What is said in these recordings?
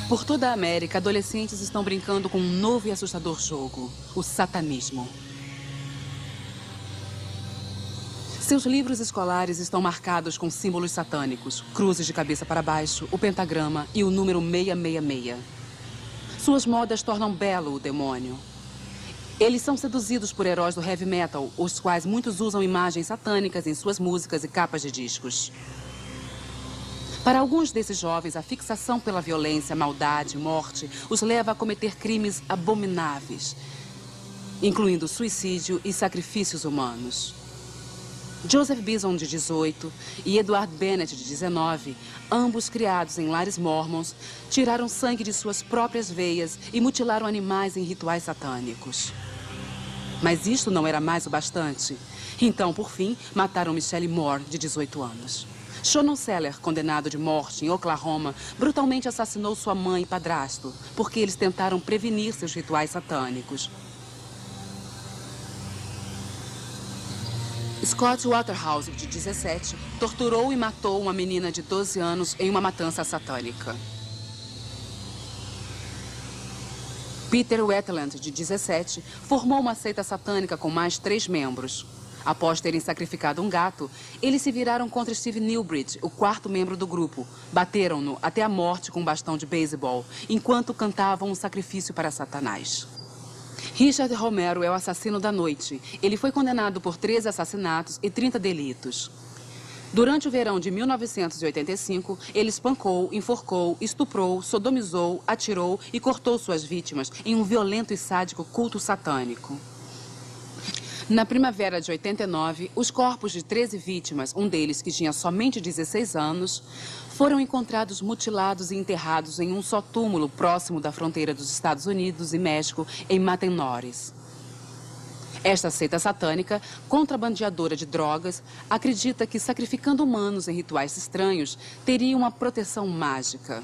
Por toda a América, adolescentes estão brincando com um novo e assustador jogo, o satanismo. Seus livros escolares estão marcados com símbolos satânicos, cruzes de cabeça para baixo, o pentagrama e o número 666. Suas modas tornam belo o demônio. Eles são seduzidos por heróis do heavy metal, os quais muitos usam imagens satânicas em suas músicas e capas de discos. Para alguns desses jovens, a fixação pela violência, maldade, morte os leva a cometer crimes abomináveis, incluindo suicídio e sacrifícios humanos. Joseph Bison, de 18, e Edward Bennett, de 19, ambos criados em lares mormons, tiraram sangue de suas próprias veias e mutilaram animais em rituais satânicos. Mas isto não era mais o bastante. Então, por fim, mataram Michelle Moore, de 18 anos. Shannon Seller, condenado de morte em Oklahoma, brutalmente assassinou sua mãe e padrasto, porque eles tentaram prevenir seus rituais satânicos. Scott Waterhouse, de 17, torturou e matou uma menina de 12 anos em uma matança satânica. Peter Wetland, de 17, formou uma seita satânica com mais 3 membros. Após terem sacrificado um gato, eles se viraram contra Steve Newbridge, o 4º membro do grupo. Bateram-no até a morte com um bastão de beisebol, enquanto cantavam um sacrifício para Satanás. Richard Romero é o assassino da noite. Ele foi condenado por 13 assassinatos e 30 delitos. Durante o verão de 1985, ele espancou, enforcou, estuprou, sodomizou, atirou e cortou suas vítimas em um violento e sádico culto satânico. Na primavera de 89, os corpos de 13 vítimas, um deles que tinha somente 16 anos, foram encontrados mutilados e enterrados em um só túmulo próximo da fronteira dos Estados Unidos e México, em Matamoros. Esta seita satânica, contrabandeadora de drogas, acredita que sacrificando humanos em rituais estranhos, teria uma proteção mágica.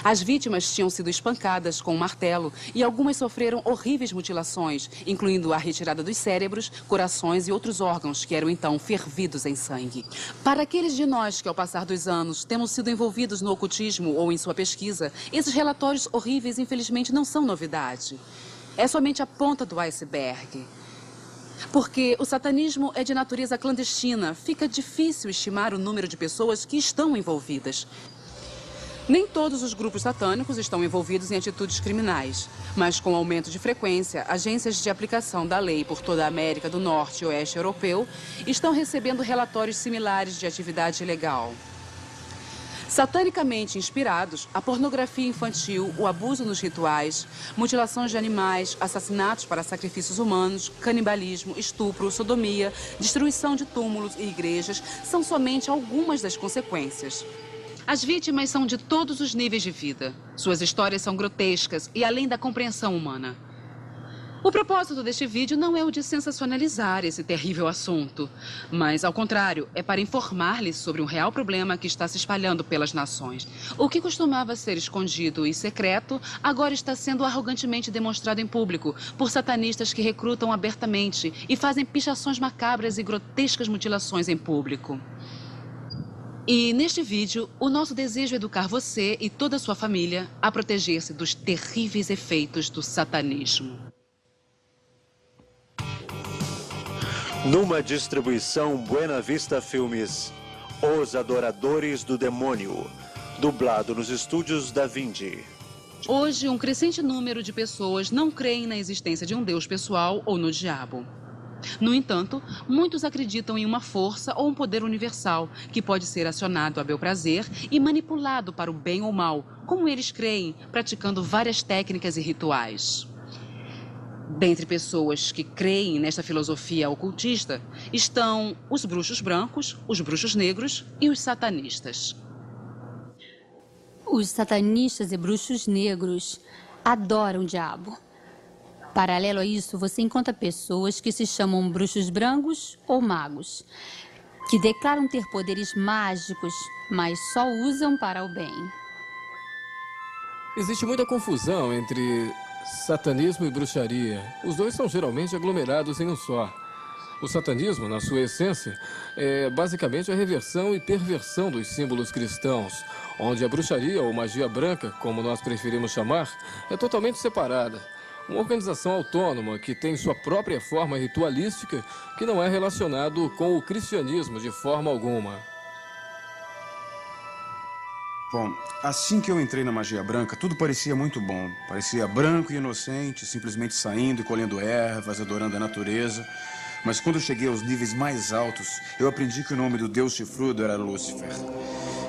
As vítimas tinham sido espancadas com um martelo e algumas sofreram horríveis mutilações, incluindo a retirada dos cérebros, corações e outros órgãos que eram então fervidos em sangue. Para aqueles de nós que, ao passar dos anos, temos sido envolvidos no ocultismo ou em sua pesquisa, esses relatórios horríveis, infelizmente, não são novidade. É somente a ponta do iceberg. Porque o satanismo é de natureza clandestina, fica difícil estimar o número de pessoas que estão envolvidas. Nem todos os grupos satânicos estão envolvidos em atitudes criminais, mas com o aumento de frequência, agências de aplicação da lei por toda a América do Norte e Oeste Europeu estão recebendo relatórios similares de atividade ilegal. Satanicamente inspirados, a pornografia infantil, o abuso nos rituais, mutilações de animais, assassinatos para sacrifícios humanos, canibalismo, estupro, sodomia, destruição de túmulos e igrejas são somente algumas das consequências. As vítimas são de todos os níveis de vida. Suas histórias são grotescas e além da compreensão humana. O propósito deste vídeo não é o de sensacionalizar esse terrível assunto, mas, ao contrário, é para informar-lhes sobre um real problema que está se espalhando pelas nações. O que costumava ser escondido e secreto, agora está sendo arrogantemente demonstrado em público por satanistas que recrutam abertamente e fazem pichações macabras e grotescas mutilações em público. E, neste vídeo, o nosso desejo é educar você e toda a sua família a proteger-se dos terríveis efeitos do satanismo. Numa distribuição Buena Vista Filmes, Os Adoradores do Demônio, dublado nos estúdios Da Vinci. Hoje, um crescente número de pessoas não creem na existência de um Deus pessoal ou no diabo. No entanto, muitos acreditam em uma força ou um poder universal que pode ser acionado a bel prazer e manipulado para o bem ou mal, como eles creem, praticando várias técnicas e rituais. Dentre pessoas que creem nesta filosofia ocultista estão os bruxos brancos, os bruxos negros e os satanistas. Os satanistas e bruxos negros adoram o diabo. Paralelo a isso, você encontra pessoas que se chamam bruxos brancos ou magos, que declaram ter poderes mágicos, mas só usam para o bem. Existe muita confusão entre satanismo e bruxaria. Os dois são geralmente aglomerados em um só. O satanismo, na sua essência, é basicamente a reversão e perversão dos símbolos cristãos, onde a bruxaria ou magia branca, como nós preferimos chamar, é totalmente separada. Uma organização autônoma que tem sua própria forma ritualística que não é relacionado com o cristianismo de forma alguma. Bom, assim que eu entrei na magia branca, tudo parecia muito bom. Parecia branco e inocente, simplesmente saindo e colhendo ervas, adorando a natureza. Mas quando eu cheguei aos níveis mais altos, eu aprendi que o nome do deus chifrudo era Lúcifer.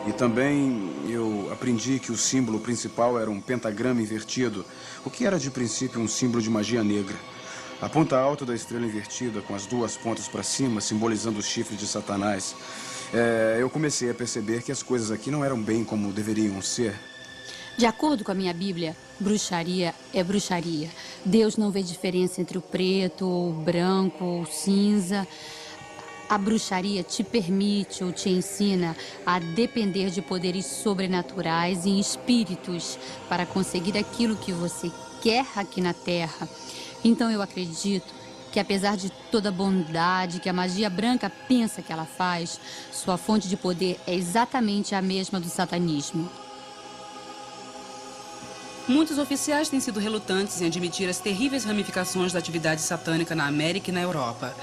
E também eu aprendi que o símbolo principal era um pentagrama invertido, o que era de princípio um símbolo de magia negra. A ponta alta da estrela invertida, com as duas pontas para cima, simbolizando o chifre de Satanás. Eu comecei a perceber que as coisas aqui não eram bem como deveriam ser. De acordo com a minha Bíblia, bruxaria é bruxaria. Deus não vê diferença entre o preto, o branco, o cinza. A bruxaria te permite ou te ensina a depender de poderes sobrenaturais e espíritos para conseguir aquilo que você quer aqui na Terra. Então eu acredito que apesar de toda a bondade que a magia branca pensa que ela faz, sua fonte de poder é exatamente a mesma do satanismo. Muitos oficiais têm sido relutantes em admitir as terríveis ramificações da atividade satânica na América e na Europa.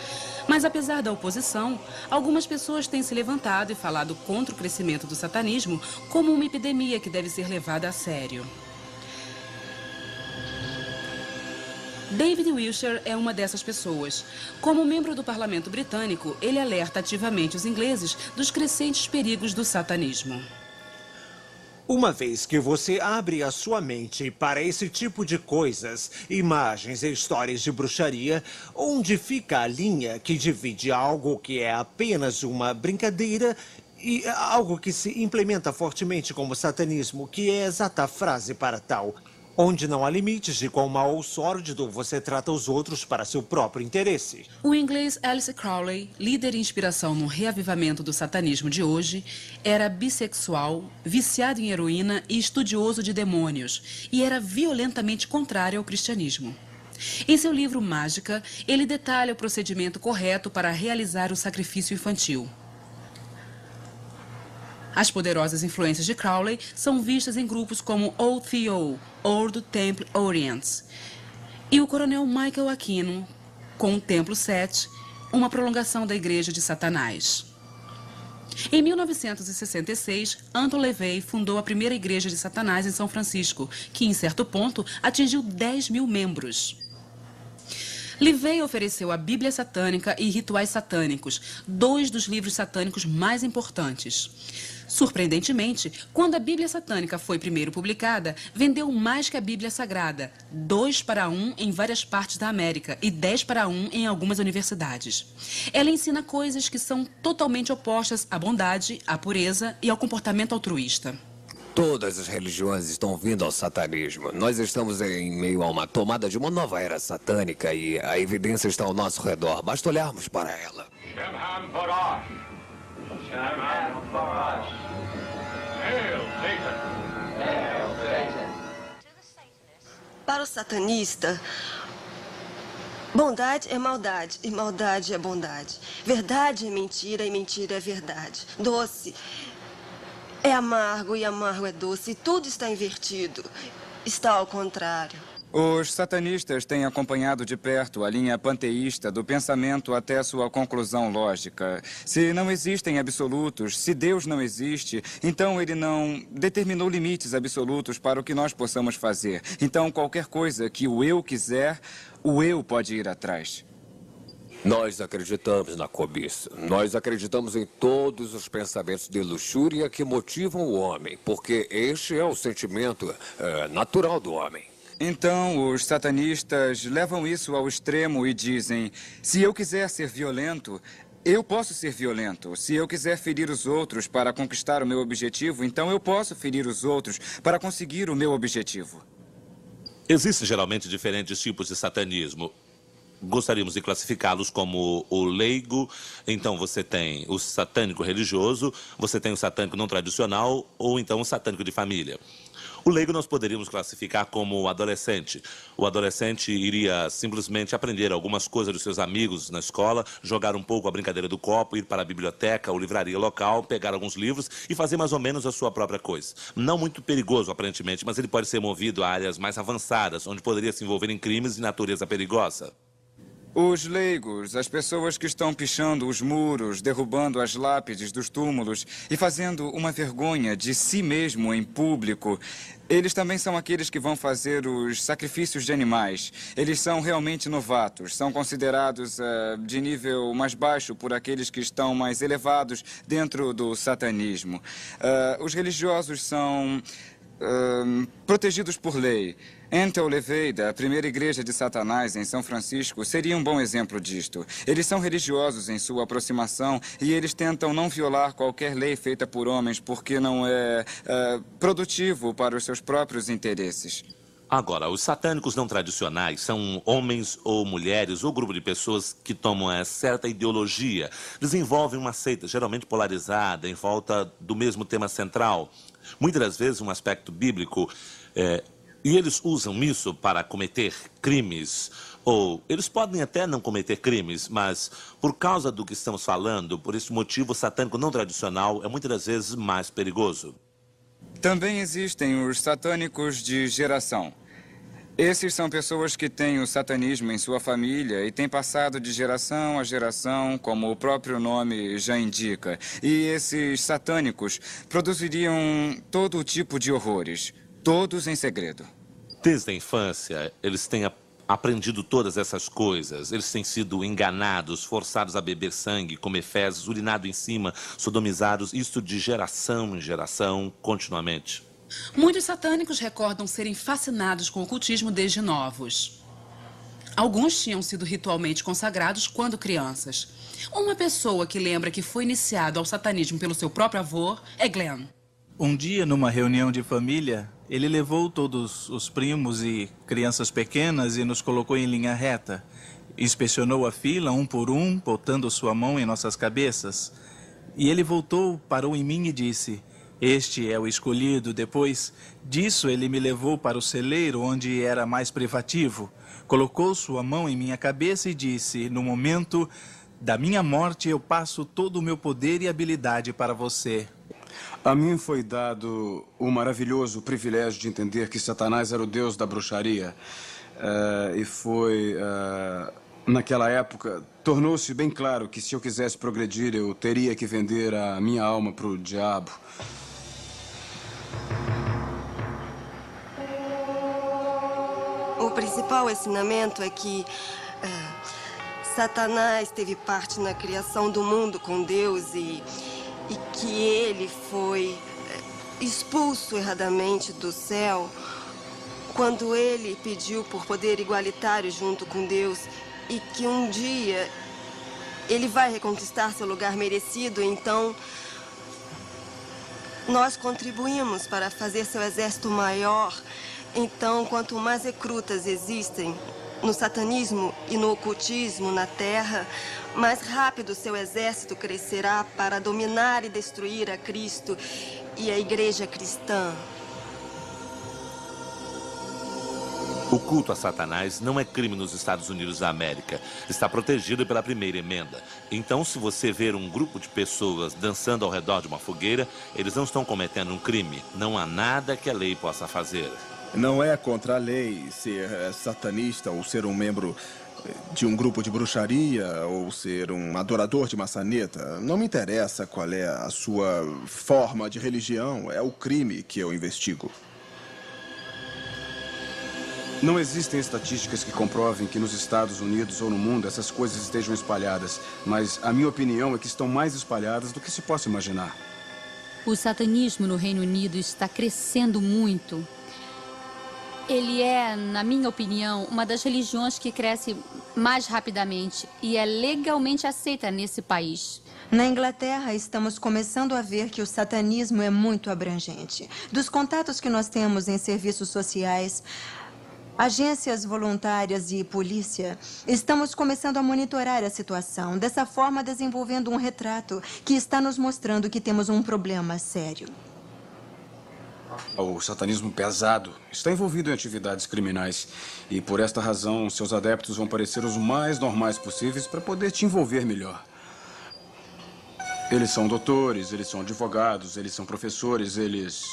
Mas apesar da oposição, algumas pessoas têm se levantado e falado contra o crescimento do satanismo como uma epidemia que deve ser levada a sério. David Wilshire é uma dessas pessoas. Como membro do parlamento britânico, ele alerta ativamente os ingleses dos crescentes perigos do satanismo. Uma vez que você abre a sua mente para esse tipo de coisas, imagens e histórias de bruxaria, onde fica a linha que divide algo que é apenas uma brincadeira e algo que se implementa fortemente como satanismo, que é a exata frase para tal, onde não há limites de quão mal ou sórdido você trata os outros para seu próprio interesse. O inglês Alistair Crowley, líder e inspiração no reavivamento do satanismo de hoje, era bissexual, viciado em heroína e estudioso de demônios, e era violentamente contrário ao cristianismo. Em seu livro Mágica, ele detalha o procedimento correto para realizar o sacrifício infantil. As poderosas influências de Crowley são vistas em grupos como OTO, Ordo Temple Orients, e o coronel Michael Aquino, com o Templo 7, uma prolongação da Igreja de Satanás. Em 1966, Anton LaVey fundou a primeira Igreja de Satanás em São Francisco, que, em certo ponto, atingiu 10 mil membros. LaVey ofereceu a Bíblia Satânica e Rituais Satânicos, 2 dos livros satânicos mais importantes. Surpreendentemente, quando a Bíblia Satânica foi primeiro publicada, vendeu mais que a Bíblia Sagrada, 2-1 em várias partes da América e 10-1 em algumas universidades. Ela ensina coisas que são totalmente opostas à bondade, à pureza e ao comportamento altruísta. Todas as religiões estão vindo ao satanismo. Nós estamos em meio a uma tomada de uma nova era satânica e a evidência está ao nosso redor. Basta olharmos para ela. Para o satanista, bondade é maldade e maldade é bondade. Verdade é mentira e mentira é verdade. Doce é amargo e amargo é doce. E tudo está invertido. Está ao contrário. Os satanistas têm acompanhado de perto a linha panteísta do pensamento até sua conclusão lógica. Se não existem absolutos, se Deus não existe, então ele não determinou limites absolutos para o que nós possamos fazer. Então, qualquer coisa que o eu quiser, o eu pode ir atrás. Nós acreditamos na cobiça. Nós acreditamos em todos os pensamentos de luxúria que motivam o homem, porque este é o sentimento natural do homem. Então, os satanistas levam isso ao extremo e dizem: se eu quiser ser violento, eu posso ser violento. Se eu quiser ferir os outros para conquistar o meu objetivo, então eu posso ferir os outros para conseguir o meu objetivo. Existem geralmente diferentes tipos de satanismo. gostaríamos de classificá-los como o leigo. Então você tem o satânico religioso, você tem o satânico não tradicional ou então o satânico de família. O leigo nós poderíamos classificar como o adolescente. O adolescente iria simplesmente aprender algumas coisas dos seus amigos na escola, jogar um pouco a brincadeira do copo, ir para a biblioteca ou livraria local, pegar alguns livros e fazer mais ou menos a sua própria coisa. Não muito perigoso, aparentemente, mas ele pode ser movido a áreas mais avançadas, onde poderia se envolver em crimes de natureza perigosa. Os leigos, as pessoas que estão pichando os muros, derrubando as lápides dos túmulos e fazendo uma vergonha de si mesmo em público, eles também são aqueles que vão fazer os sacrifícios de animais. Eles são realmente novatos, são considerados de nível mais baixo por aqueles que estão mais elevados dentro do satanismo. Os religiosos são protegidos por lei. Entel Levey, da primeira igreja de Satanás em São Francisco, seria um bom exemplo disto. Eles são religiosos em sua aproximação e eles tentam não violar qualquer lei feita por homens porque não é produtivo para os seus próprios interesses. Agora, os satânicos não tradicionais são homens ou mulheres ou grupo de pessoas que tomam certa ideologia, desenvolvem uma seita geralmente polarizada em volta do mesmo tema central. Muitas das vezes um aspecto bíblico, e eles usam isso para cometer crimes, ou eles podem até não cometer crimes, mas por causa do que estamos falando, por esse motivo o satânico não tradicional é muitas das vezes mais perigoso. Também existem os satânicos de geração. Esses são pessoas que têm o satanismo em sua família e têm passado de geração a geração, como o próprio nome já indica. E esses satânicos produziriam todo tipo de horrores, todos em segredo. Desde a infância, eles têm aprendido todas essas coisas. Eles têm sido enganados, forçados a beber sangue, comer fezes, urinado em cima, sodomizados, isto de geração em geração, continuamente. Muitos satânicos recordam serem fascinados com o ocultismo desde novos. Alguns tinham sido ritualmente consagrados quando crianças. Uma pessoa que lembra que foi iniciado ao satanismo pelo seu próprio avô é Glenn. Um dia, numa reunião de família, ele levou todos os primos e crianças pequenas e nos colocou em linha reta. Inspecionou a fila, um por um, botando sua mão em nossas cabeças. E ele voltou, parou em mim e disse: "Este é o escolhido." Depois disso, ele me levou para o celeiro, onde era mais privativo. Colocou sua mão em minha cabeça e disse: "No momento da minha morte, eu passo todo o meu poder e habilidade para você." A mim foi dado o maravilhoso privilégio de entender que Satanás era o deus da bruxaria. Naquela época, tornou-se bem claro que se eu quisesse progredir, eu teria que vender a minha alma para o diabo. O principal ensinamento é que Satanás teve parte na criação do mundo com Deus e que ele foi expulso erradamente do céu quando ele pediu por poder igualitário junto com Deus e que um dia ele vai reconquistar seu lugar merecido. Então, nós contribuímos para fazer seu exército maior. Então, quanto mais recrutas existem no satanismo e no ocultismo na Terra, mais rápido seu exército crescerá para dominar e destruir a Cristo e a Igreja cristã. O culto a Satanás não é crime nos Estados Unidos da América. Está protegido pela primeira emenda. Então, se você ver um grupo de pessoas dançando ao redor de uma fogueira, eles não estão cometendo um crime. Não há nada que a lei possa fazer. Não é contra a lei ser satanista ou ser um membro de um grupo de bruxaria ou ser um adorador de maçaneta. Não me interessa qual é a sua forma de religião, é o crime que eu investigo. Não existem estatísticas que comprovem que nos Estados Unidos ou no mundo essas coisas estejam espalhadas, mas a minha opinião é que estão mais espalhadas do que se possa imaginar. O satanismo no Reino Unido está crescendo muito. Ele é, na minha opinião, uma das religiões que cresce mais rapidamente e é legalmente aceita nesse país. Na Inglaterra, estamos começando a ver que o satanismo é muito abrangente. Dos contatos que nós temos em serviços sociais, Agências voluntárias e polícia, estamos começando a monitorar a situação, dessa forma desenvolvendo um retrato que está nos mostrando que temos um problema sério. O satanismo pesado está envolvido em atividades criminais e, por esta razão, seus adeptos vão parecer os mais normais possíveis para poder te envolver melhor. Eles são doutores, eles são advogados, eles são professores, eles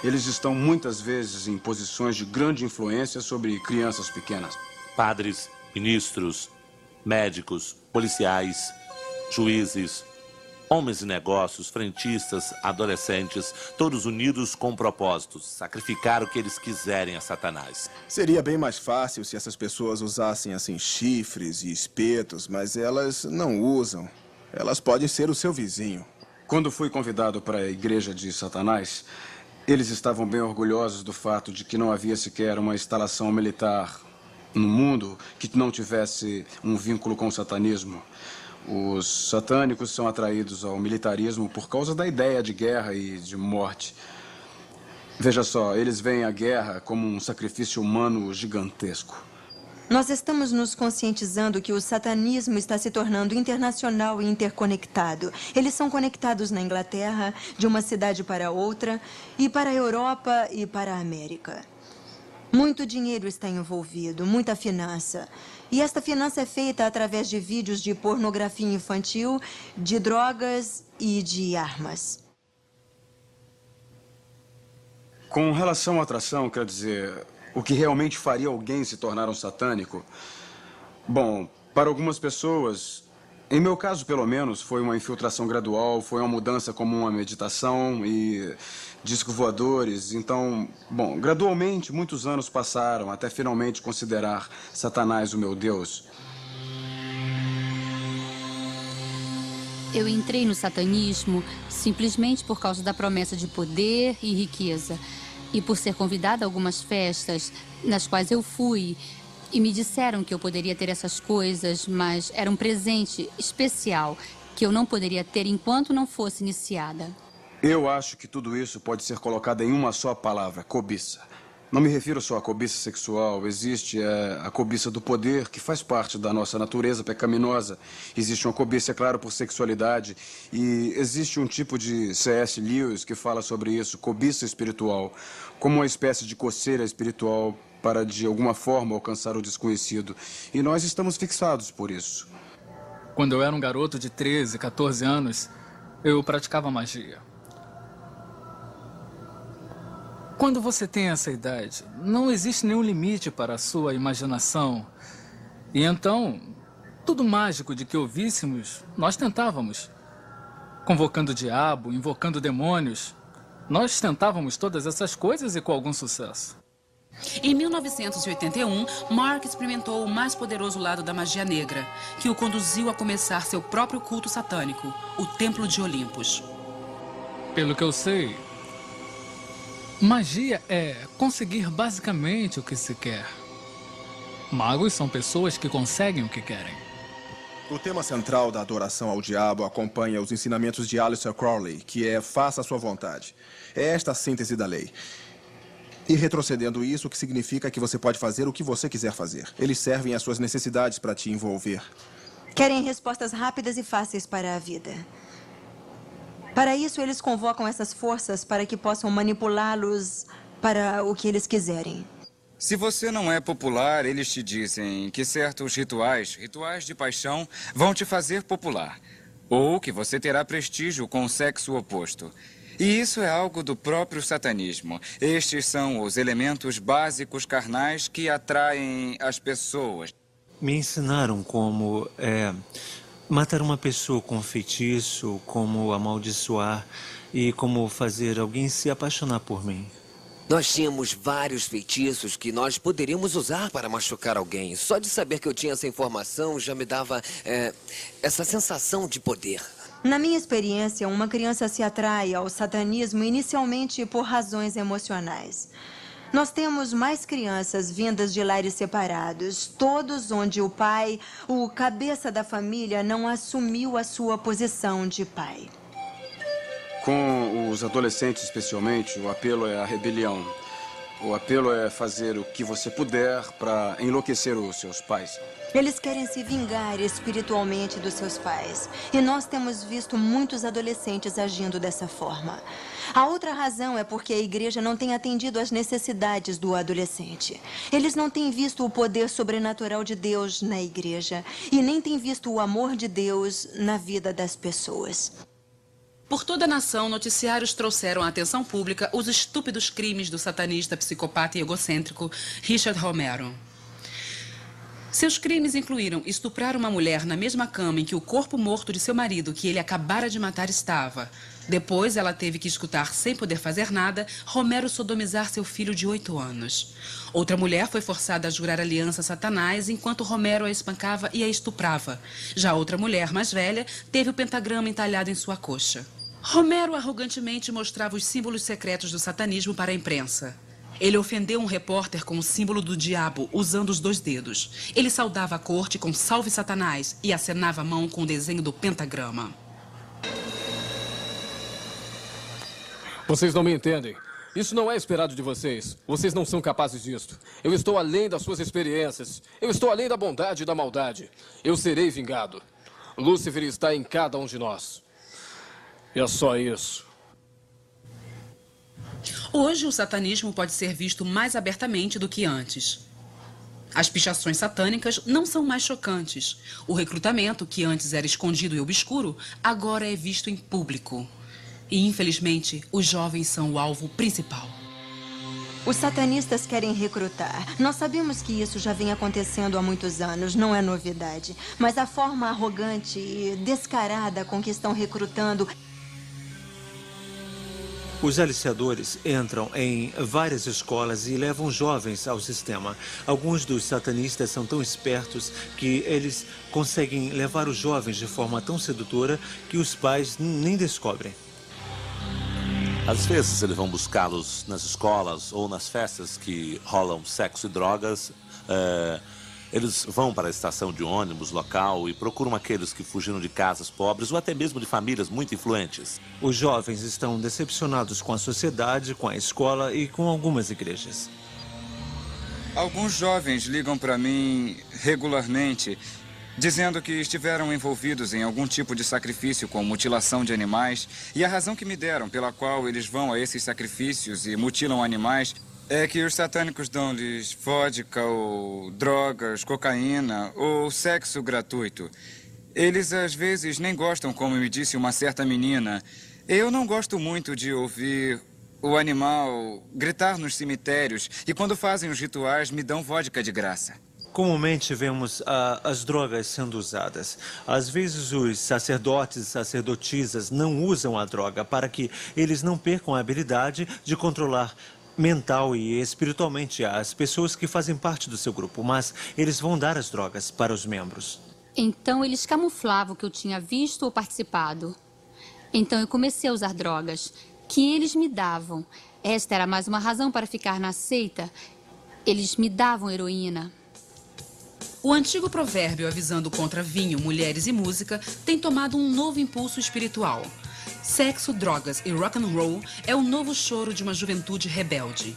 estão muitas vezes em posições de grande influência sobre crianças pequenas. Padres, ministros, médicos, policiais, juízes, homens de negócios, frentistas, adolescentes, todos unidos com propósitos, sacrificar o que eles quiserem a Satanás. Seria bem mais fácil se essas pessoas usassem, assim, chifres e espetos, mas elas não usam. Elas podem ser o seu vizinho. Quando fui convidado para a igreja de Satanás, eles estavam bem orgulhosos do fato de que não havia sequer uma instalação militar no mundo que não tivesse um vínculo com o satanismo. Os satânicos são atraídos ao militarismo por causa da ideia de guerra e de morte. Veja só, eles veem a guerra como um sacrifício humano gigantesco. Nós estamos nos conscientizando que o satanismo está se tornando internacional e interconectado. Eles são conectados na Inglaterra, de uma cidade para outra, e para a Europa e para a América. Muito dinheiro está envolvido, muita finança. E esta finança é feita através de vídeos de pornografia infantil, de drogas e de armas. Com relação à atração, quer dizer, o que realmente faria alguém se tornar um satânico? Bom, para algumas pessoas, em meu caso pelo menos, foi uma infiltração gradual, foi uma mudança como uma meditação e discos voadores. Então, bom, gradualmente muitos anos passaram até finalmente considerar Satanás o meu Deus. Eu entrei no satanismo simplesmente por causa da promessa de poder e riqueza. E por ser convidada a algumas festas nas quais eu fui, e me disseram que eu poderia ter essas coisas, mas era um presente especial que eu não poderia ter enquanto não fosse iniciada. Eu acho que tudo isso pode ser colocado em uma só palavra: cobiça. Não me refiro só à cobiça sexual. Existe a cobiça do poder, que faz parte da nossa natureza pecaminosa. Existe uma cobiça, é claro, por sexualidade. E existe um tipo de C.S. Lewis que fala sobre isso, cobiça espiritual, como uma espécie de coceira espiritual para, de alguma forma, alcançar o desconhecido. E nós estamos fixados por isso. Quando eu era um garoto de 13, 14 anos, eu praticava magia. Quando você tem essa idade, não existe nenhum limite para a sua imaginação. E então, tudo mágico de que ouvíssemos, nós tentávamos. Convocando o diabo, invocando demônios. Nós tentávamos todas essas coisas e com algum sucesso. Em 1981, Mark experimentou o mais poderoso lado da magia negra, que o conduziu a começar seu próprio culto satânico, o Templo de Olympus. Pelo que eu sei, magia é conseguir basicamente o que se quer. Magos são pessoas que conseguem o que querem. O tema central da adoração ao diabo acompanha os ensinamentos de Aleister Crowley, que é faça a sua vontade. É esta a síntese da lei. E retrocedendo isso, o que significa que você pode fazer o que você quiser fazer. Eles servem às suas necessidades para te envolver. Querem respostas rápidas e fáceis para a vida. Para isso, eles convocam essas forças para que possam manipulá-los para o que eles quiserem. Se você não é popular, eles te dizem que certos rituais de paixão, vão te fazer popular. Ou que você terá prestígio com o sexo oposto. E isso é algo do próprio satanismo. Estes são os elementos básicos carnais que atraem as pessoas. Me ensinaram como matar uma pessoa com feitiço, como amaldiçoar e como fazer alguém se apaixonar por mim. Nós tínhamos vários feitiços que nós poderíamos usar para machucar alguém. Só de saber que eu tinha essa informação já me dava essa sensação de poder. Na minha experiência, uma criança se atrai ao satanismo inicialmente por razões emocionais. Nós temos mais crianças vindas de lares separados, todos onde o pai, o cabeça da família, não assumiu a sua posição de pai. Com os adolescentes, especialmente, o apelo é a rebelião. O apelo é fazer o que você puder para enlouquecer os seus pais. Eles querem se vingar espiritualmente dos seus pais. E nós temos visto muitos adolescentes agindo dessa forma. A outra razão é porque a igreja não tem atendido às necessidades do adolescente. Eles não têm visto o poder sobrenatural de Deus na igreja e nem têm visto o amor de Deus na vida das pessoas. Por toda a nação, noticiários trouxeram à atenção pública os estúpidos crimes do satanista, psicopata e egocêntrico Richard Romero. Seus crimes incluíram estuprar uma mulher na mesma cama em que o corpo morto de seu marido, que ele acabara de matar, estava. Depois, ela teve que escutar, sem poder fazer nada, Romero sodomizar seu filho de 8 anos. Outra mulher foi forçada a jurar aliança a Satanás enquanto Romero a espancava e a estuprava. Já outra mulher, mais velha, teve o pentagrama entalhado em sua coxa. Romero arrogantemente mostrava os símbolos secretos do satanismo para a imprensa. Ele ofendeu um repórter com o símbolo do diabo, usando os 2 dedos. Ele saudava a corte com Salve Satanás e acenava a mão com o desenho do pentagrama. Vocês não me entendem. Isso não é esperado de vocês. Vocês não são capazes disso. Eu estou além das suas experiências. Eu estou além da bondade e da maldade. Eu serei vingado. Lúcifer está em cada um de nós. E é só isso. Hoje, o satanismo pode ser visto mais abertamente do que antes. As pichações satânicas não são mais chocantes. O recrutamento, que antes era escondido e obscuro, agora é visto em público. E, infelizmente, os jovens são o alvo principal. Os satanistas querem recrutar. Nós sabemos que isso já vem acontecendo há muitos anos, não é novidade. Mas a forma arrogante e descarada com que estão recrutando... Os aliciadores entram em várias escolas e levam jovens ao sistema. Alguns dos satanistas são tão espertos que eles conseguem levar os jovens de forma tão sedutora que os pais nem descobrem. Às vezes eles vão buscá-los nas escolas ou nas festas que rolam sexo e drogas. Eles vão para a estação de ônibus local e procuram aqueles que fugiram de casas pobres ou até mesmo de famílias muito influentes. Os jovens estão decepcionados com a sociedade, com a escola e com algumas igrejas. Alguns jovens ligam para mim regularmente, dizendo que estiveram envolvidos em algum tipo de sacrifício com mutilação de animais, e a razão que me deram pela qual eles vão a esses sacrifícios e mutilam animais é que os satânicos dão-lhes vodka ou drogas, cocaína ou sexo gratuito. Eles às vezes nem gostam, como me disse uma certa menina. Eu não gosto muito de ouvir o animal gritar nos cemitérios e quando fazem os rituais me dão vodka de graça. Comumente vemos as drogas sendo usadas. Às vezes os sacerdotes e sacerdotisas não usam a droga para que eles não percam a habilidade de controlar mental e espiritualmente as pessoas que fazem parte do seu grupo, mas eles vão dar as drogas para os membros. Então eles camuflavam que eu tinha visto ou participado. Então eu comecei a usar drogas que eles me davam. Esta era mais uma razão para ficar na seita. Eles me davam heroína. O antigo provérbio avisando contra vinho, mulheres e música tem tomado um novo impulso espiritual. Sexo, drogas e rock and roll é o novo choro de uma juventude rebelde.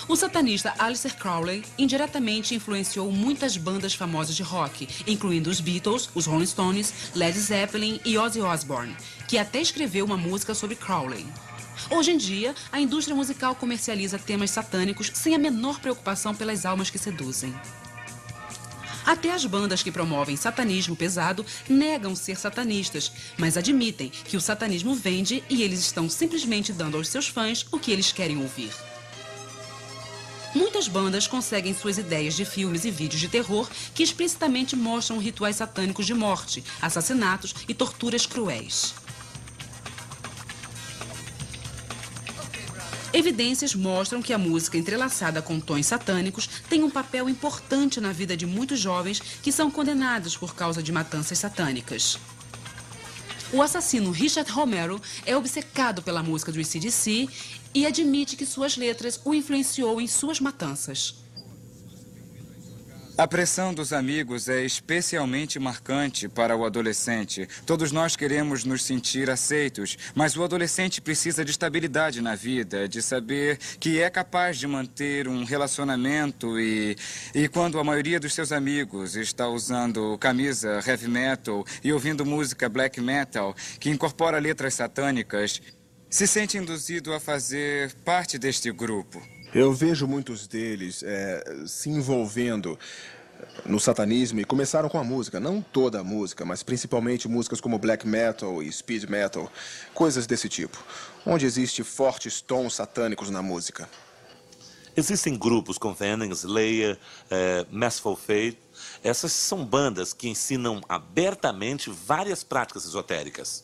O satanista Aleister Crowley indiretamente influenciou muitas bandas famosas de rock, incluindo os Beatles, os Rolling Stones, Led Zeppelin e Ozzy Osbourne, que até escreveu uma música sobre Crowley. Hoje em dia, a indústria musical comercializa temas satânicos sem a menor preocupação pelas almas que seduzem. Até as bandas que promovem satanismo pesado negam ser satanistas, mas admitem que o satanismo vende e eles estão simplesmente dando aos seus fãs o que eles querem ouvir. Muitas bandas conseguem suas ideias de filmes e vídeos de terror que explicitamente mostram rituais satânicos de morte, assassinatos e torturas cruéis. Evidências mostram que a música entrelaçada com tons satânicos tem um papel importante na vida de muitos jovens que são condenados por causa de matanças satânicas. O assassino Richard Romero é obcecado pela música do AC/DC e admite que suas letras o influenciou em suas matanças. A pressão dos amigos é especialmente marcante para o adolescente. Todos nós queremos nos sentir aceitos, mas o adolescente precisa de estabilidade na vida, de saber que é capaz de manter um relacionamento e quando a maioria dos seus amigos está usando camisa heavy metal e ouvindo música black metal, que incorpora letras satânicas, se sente induzido a fazer parte deste grupo. Eu vejo muitos deles se envolvendo no satanismo e começaram com a música. Não toda a música, mas principalmente músicas como black metal e speed metal. Coisas desse tipo, onde existe fortes tons satânicos na música. Existem grupos como Venom, Slayer, Merciful Fate. Essas são bandas que ensinam abertamente várias práticas esotéricas.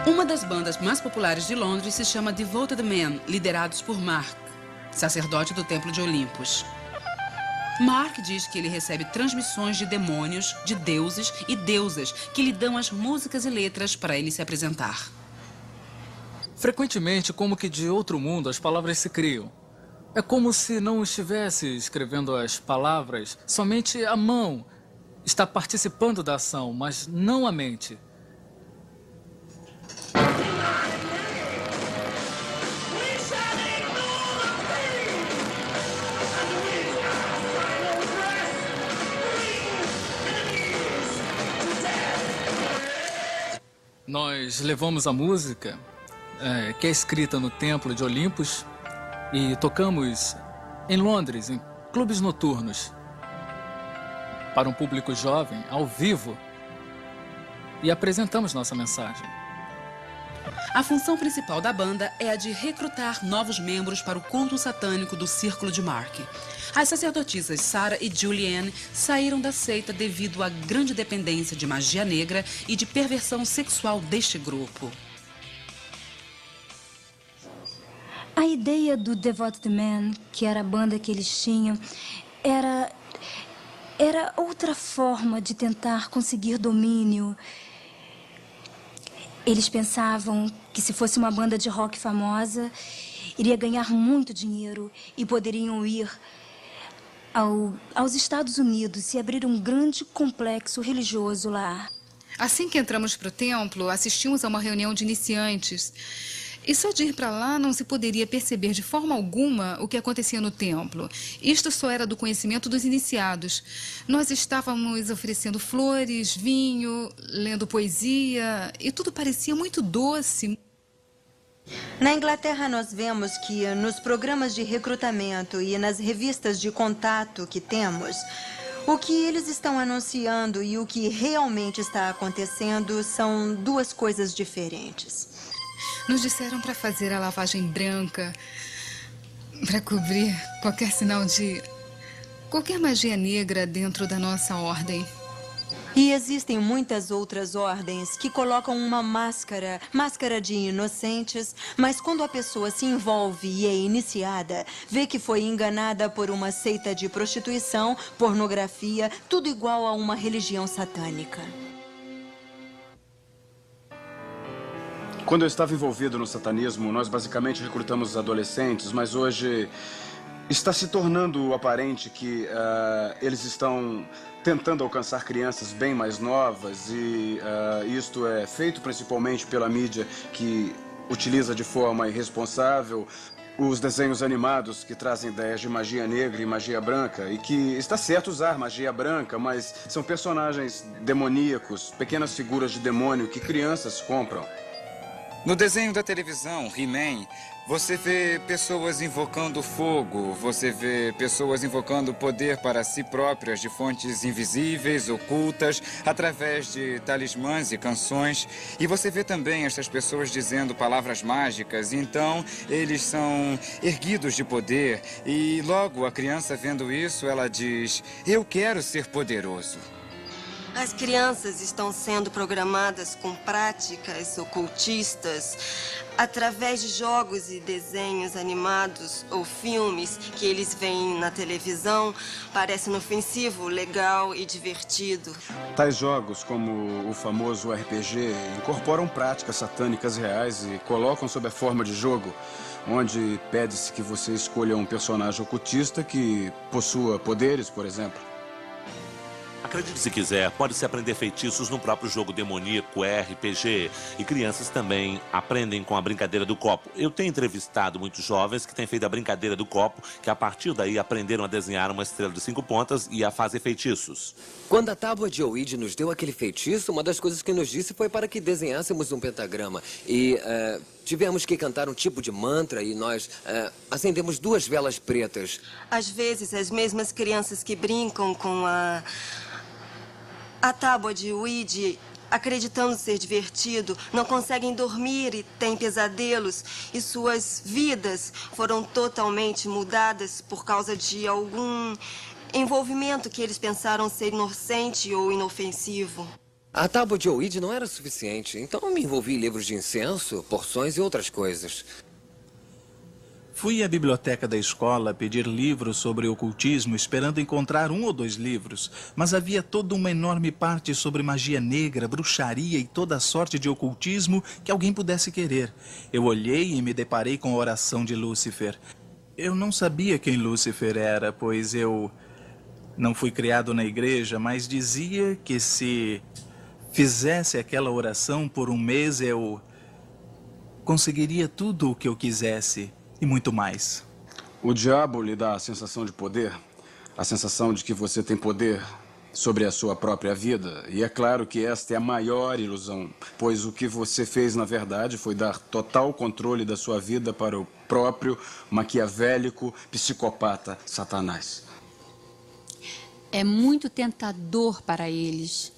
Uma das bandas mais populares de Londres se chama Devoted Men, liderados por Mark, sacerdote do Templo de Olympus. Mark diz que ele recebe transmissões de demônios, de deuses e deusas que lhe dão as músicas e letras para ele se apresentar. Frequentemente, como que de outro mundo, as palavras se criam. É como se não estivesse escrevendo as palavras, somente a mão está participando da ação, mas não a mente. Nós levamos a música, que é escrita no Templo de Olympus, e tocamos em Londres, em clubes noturnos, para um público jovem, ao vivo, e apresentamos nossa mensagem. A função principal da banda é a de recrutar novos membros para o culto satânico do Círculo de Mark. As sacerdotisas Sarah e Julianne saíram da seita devido à grande dependência de magia negra e de perversão sexual deste grupo. A ideia do Devoted Men, que era a banda que eles tinham, era outra forma de tentar conseguir domínio. Eles pensavam que se fosse uma banda de rock famosa, iria ganhar muito dinheiro e poderiam ir aos Estados Unidos e abrir um grande complexo religioso lá. Assim que entramos para o templo, assistimos a uma reunião de iniciantes. E só de ir para lá não se poderia perceber de forma alguma o que acontecia no templo. Isto só era do conhecimento dos iniciados. Nós estávamos oferecendo flores, vinho, lendo poesia e tudo parecia muito doce. Na Inglaterra, nós vemos que nos programas de recrutamento e nas revistas de contato que temos, o que eles estão anunciando e o que realmente está acontecendo são duas coisas diferentes. Nos disseram para fazer a lavagem branca, para cobrir qualquer sinal de qualquer magia negra dentro da nossa ordem. E existem muitas outras ordens que colocam uma máscara de inocentes, mas quando a pessoa se envolve e é iniciada, vê que foi enganada por uma seita de prostituição, pornografia, tudo igual a uma religião satânica. Quando eu estava envolvido no satanismo, nós basicamente recrutamos os adolescentes, mas hoje está se tornando aparente que eles estão tentando alcançar crianças bem mais novas e isto é feito principalmente pela mídia que utiliza de forma irresponsável os desenhos animados que trazem ideias de magia negra e magia branca e que está certo usar magia branca, mas são personagens demoníacos, pequenas figuras de demônio que crianças compram. No desenho da televisão, He-Man, você vê pessoas invocando fogo, você vê pessoas invocando poder para si próprias de fontes invisíveis, ocultas, através de talismãs e canções. E você vê também essas pessoas dizendo palavras mágicas, e então eles são erguidos de poder. E logo a criança vendo isso, ela diz, eu quero ser poderoso. As crianças estão sendo programadas com práticas ocultistas através de jogos e desenhos animados ou filmes que eles veem na televisão. Parece inofensivo, legal e divertido. Tais jogos, como o famoso RPG, incorporam práticas satânicas reais e colocam sob a forma de jogo, onde pede-se que você escolha um personagem ocultista que possua poderes, por exemplo. Acredite se quiser, pode-se aprender feitiços no próprio jogo demoníaco RPG. E crianças também aprendem com a brincadeira do copo. Eu tenho entrevistado muitos jovens que têm feito a brincadeira do copo, que a partir daí aprenderam a desenhar uma estrela de 5 pontas e a fazer feitiços. Quando a tábua de Ouija nos deu aquele feitiço, uma das coisas que nos disse foi para que desenhássemos um pentagrama. E tivemos que cantar um tipo de mantra e nós acendemos 2 velas pretas. Às vezes, as mesmas crianças que brincam com a tábua de Ouija, acreditando ser divertido, não conseguem dormir e têm pesadelos. E suas vidas foram totalmente mudadas por causa de algum envolvimento que eles pensaram ser inocente ou inofensivo. A tábua de Ouija não era suficiente, então eu me envolvi em livros de incenso, porções e outras coisas. Fui à biblioteca da escola pedir livros sobre ocultismo, esperando encontrar 1 ou 2 livros. Mas havia toda uma enorme parte sobre magia negra, bruxaria e toda sorte de ocultismo que alguém pudesse querer. Eu olhei e me deparei com a oração de Lúcifer. Eu não sabia quem Lúcifer era, pois eu não fui criado na igreja, mas dizia que se fizesse aquela oração por 1 mês, eu conseguiria tudo o que eu quisesse. E muito mais. O diabo lhe dá a sensação de poder, a sensação de que você tem poder sobre a sua própria vida. E é claro que esta é a maior ilusão, pois o que você fez, na verdade, foi dar total controle da sua vida para o próprio maquiavélico psicopata Satanás. É muito tentador para eles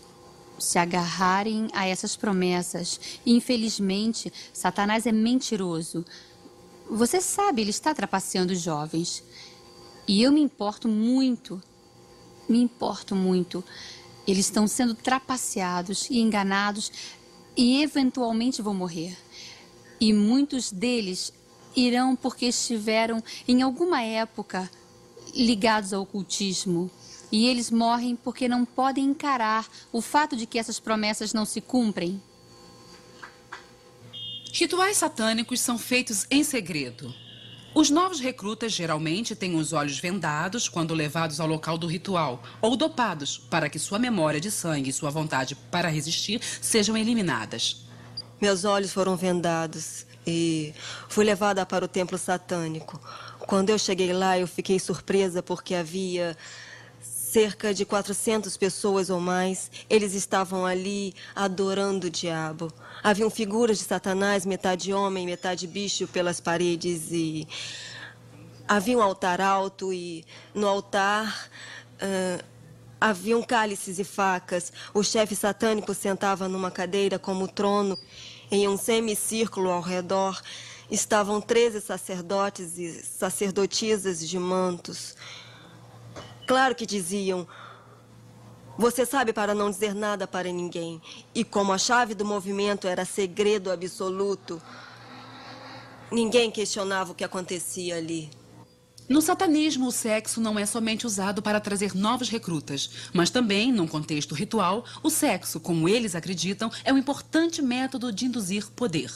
se agarrarem a essas promessas. E, infelizmente, Satanás é mentiroso. Você sabe, ele está trapaceando os jovens. E eu me importo muito. Eles estão sendo trapaceados e enganados e eventualmente vão morrer. E muitos deles irão porque estiveram em alguma época ligados ao ocultismo. E eles morrem porque não podem encarar o fato de que essas promessas não se cumprem. Rituais satânicos são feitos em segredo. Os novos recrutas geralmente têm os olhos vendados quando levados ao local do ritual, ou dopados, para que sua memória de sangue e sua vontade para resistir sejam eliminadas. Meus olhos foram vendados e fui levada para o templo satânico. Quando eu cheguei lá, eu fiquei surpresa porque havia cerca de 400 pessoas ou mais. Eles estavam ali adorando o diabo. Haviam figuras de Satanás, metade homem, metade bicho, pelas paredes. E havia um altar alto e no altar haviam cálices e facas. O chefe satânico sentava numa cadeira como trono. Em um semicírculo ao redor estavam 13 sacerdotes e sacerdotisas de mantos. Claro que diziam: você sabe para não dizer nada para ninguém. E como a chave do movimento era segredo absoluto, ninguém questionava o que acontecia ali. No satanismo, o sexo não é somente usado para trazer novos recrutas, mas também, num contexto ritual, o sexo, como eles acreditam, é um importante método de induzir poder.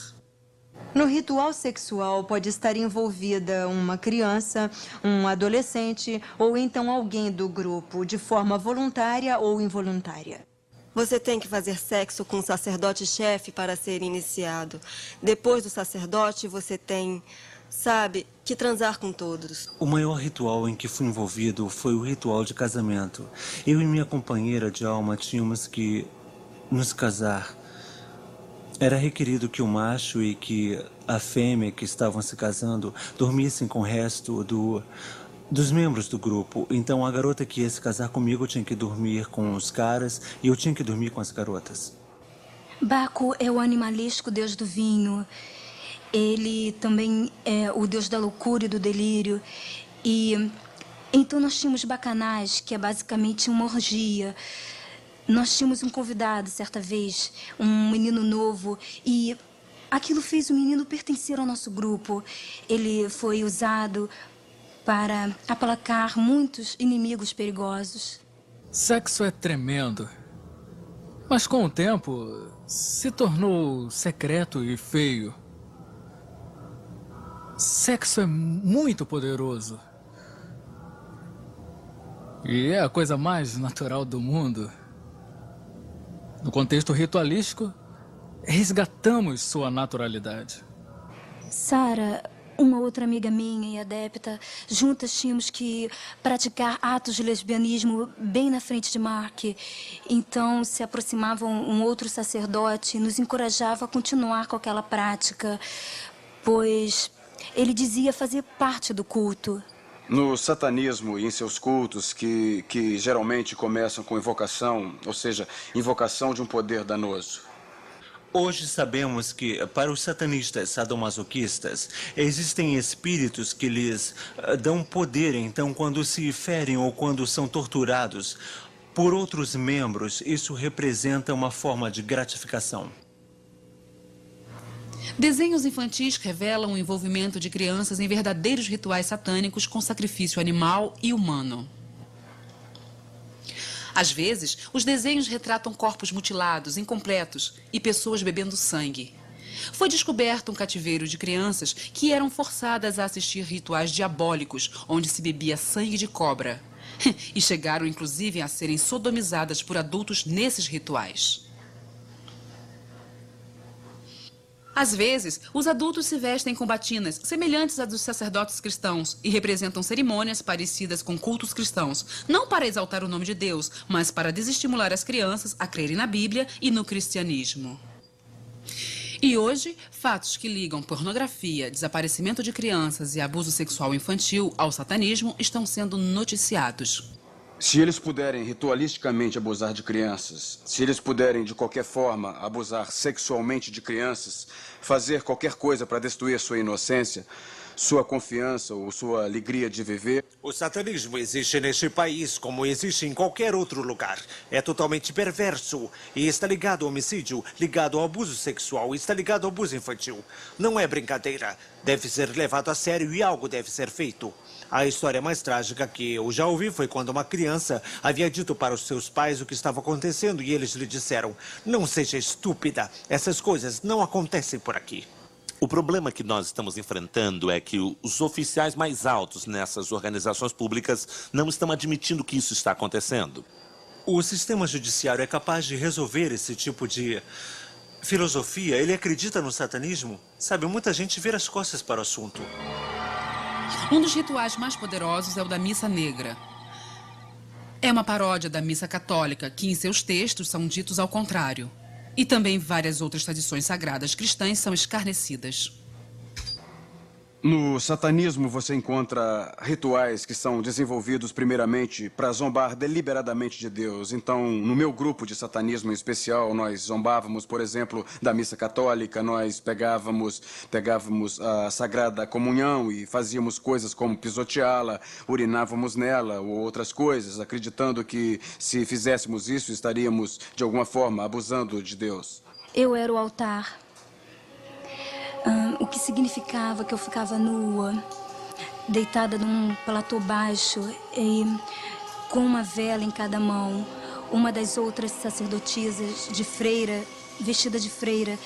No ritual sexual pode estar envolvida uma criança, um adolescente ou então alguém do grupo, de forma voluntária ou involuntária. Você tem que fazer sexo com o sacerdote-chefe para ser iniciado. Depois do sacerdote, você tem, sabe, que transar com todos. O maior ritual em que fui envolvido foi o ritual de casamento. Eu e minha companheira de alma tínhamos que nos casar. Era requerido que o macho e que a fêmea que estavam se casando dormissem com o resto dos membros do grupo. Então, a garota que ia se casar comigo tinha que dormir com os caras e eu tinha que dormir com as garotas. Baco é o animalesco deus do vinho. Ele também é o deus da loucura e do delírio. E então nós tínhamos bacanais, que é basicamente uma orgia. Nós tínhamos um convidado, certa vez, um menino novo, e aquilo fez o menino pertencer ao nosso grupo. Ele foi usado para aplacar muitos inimigos perigosos. Sexo é tremendo. Mas com o tempo, se tornou secreto e feio. Sexo é muito poderoso. E é a coisa mais natural do mundo. No contexto ritualístico, resgatamos sua naturalidade. Sarah, uma outra amiga minha e adepta, juntas tínhamos que praticar atos de lesbianismo bem na frente de Mark. Então se aproximava um outro sacerdote e nos encorajava a continuar com aquela prática, pois ele dizia fazer parte do culto. No satanismo e em seus cultos, que geralmente começam com invocação, ou seja, invocação de um poder danoso. Hoje sabemos que, para os satanistas sadomasoquistas, existem espíritos que lhes dão poder. Então, quando se ferem ou quando são torturados por outros membros, isso representa uma forma de gratificação. Desenhos infantis revelam o envolvimento de crianças em verdadeiros rituais satânicos com sacrifício animal e humano. Às vezes, os desenhos retratam corpos mutilados, incompletos e pessoas bebendo sangue. Foi descoberto um cativeiro de crianças que eram forçadas a assistir rituais diabólicos, onde se bebia sangue de cobra. E chegaram, inclusive, a serem sodomizadas por adultos nesses rituais. Às vezes, os adultos se vestem com batinas semelhantes às dos sacerdotes cristãos e representam cerimônias parecidas com cultos cristãos, não para exaltar o nome de Deus, mas para desestimular as crianças a crerem na Bíblia e no cristianismo. E hoje, fatos que ligam pornografia, desaparecimento de crianças e abuso sexual infantil ao satanismo estão sendo noticiados. Se eles puderem ritualisticamente abusar de crianças, se eles puderem de qualquer forma abusar sexualmente de crianças, fazer qualquer coisa para destruir sua inocência, sua confiança ou sua alegria de viver. O satanismo existe neste país como existe em qualquer outro lugar. É totalmente perverso e está ligado ao homicídio, ligado ao abuso sexual, está ligado ao abuso infantil. Não é brincadeira. Deve ser levado a sério e algo deve ser feito. A história mais trágica que eu já ouvi foi quando uma criança havia dito para os seus pais o que estava acontecendo e eles lhe disseram: "Não seja estúpida, essas coisas não acontecem por aqui." O problema que nós estamos enfrentando é que os oficiais mais altos nessas organizações públicas não estão admitindo que isso está acontecendo. O sistema judiciário é capaz de resolver esse tipo de filosofia? Ele acredita no satanismo? Sabe, muita gente vira as costas para o assunto. Um dos rituais mais poderosos é o da Missa Negra. É uma paródia da Missa Católica, que em seus textos são ditos ao contrário. E também várias outras tradições sagradas cristãs são escarnecidas. No satanismo você encontra rituais que são desenvolvidos primeiramente para zombar deliberadamente de Deus. Então, no meu grupo de satanismo em especial, nós zombávamos, por exemplo, da missa católica, nós pegávamos a Sagrada Comunhão e fazíamos coisas como pisoteá-la, urinávamos nela ou outras coisas, acreditando que se fizéssemos isso estaríamos, de alguma forma, abusando de Deus. Eu era o altar. O que significava que eu ficava nua, deitada num platô baixo e com uma vela em cada mão. Uma das outras sacerdotisas de freira, vestida de freira,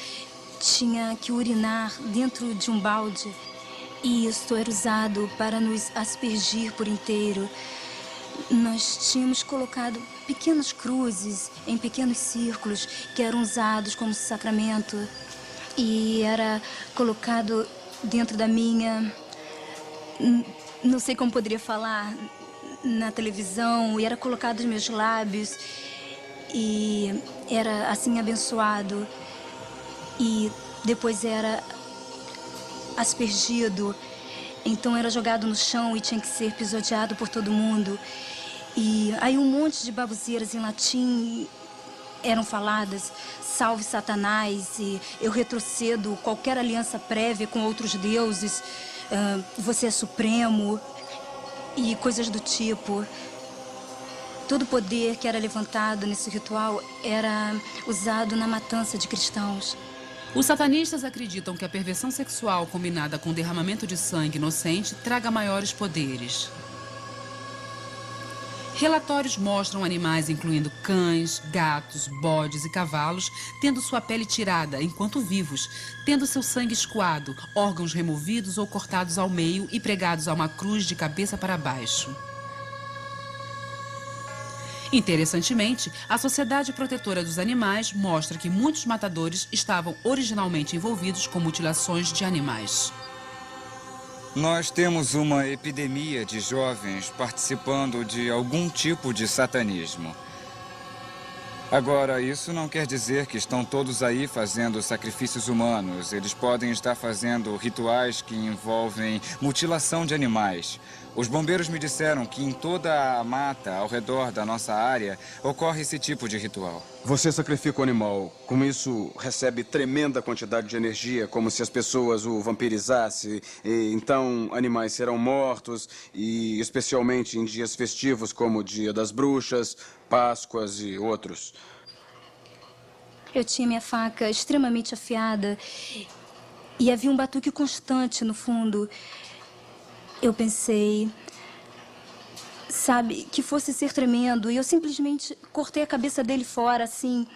tinha que urinar dentro de um balde. E isto era usado para nos aspergir por inteiro. Nós tínhamos colocado pequenas cruzes em pequenos círculos que eram usados como sacramento. E era colocado dentro da minha... Não sei como poderia falar na televisão. E era colocado nos meus lábios. E era assim abençoado. E depois era aspergido. Então era jogado no chão e tinha que ser pisoteado por todo mundo. E aí um monte de baboseiras em latim eram faladas. Salve Satanás, e eu retrocedo qualquer aliança prévia com outros deuses, você é supremo, e coisas do tipo. todo o poder que era levantado nesse ritual era usado na matança de cristãos. Os satanistas acreditam que a perversão sexual combinada com o derramamento de sangue inocente traga maiores poderes. Relatórios mostram animais, incluindo cães, gatos, bodes e cavalos, tendo sua pele tirada enquanto vivos, tendo seu sangue escoado, órgãos removidos ou cortados ao meio e pregados a uma cruz de cabeça para baixo. Interessantemente, a Sociedade Protetora dos Animais mostra que muitos matadores estavam originalmente envolvidos com mutilações de animais. Nós temos uma epidemia de jovens participando de algum tipo de satanismo. Agora, isso não quer dizer que estão todos aí fazendo sacrifícios humanos. Eles podem estar fazendo rituais que envolvem mutilação de animais. Os bombeiros me disseram que em toda a mata ao redor da nossa área ocorre esse tipo de ritual. Você sacrifica o animal. Com isso, recebe tremenda quantidade de energia, como se as pessoas o vampirizassem. E, então, animais serão mortos, e especialmente em dias festivos, como o Dia das Bruxas, Páscoas e outros. Eu tinha minha faca extremamente afiada e havia um batuque constante no fundo. Eu pensei, sabe, que fosse ser tremendo, e eu simplesmente cortei a cabeça dele fora, assim,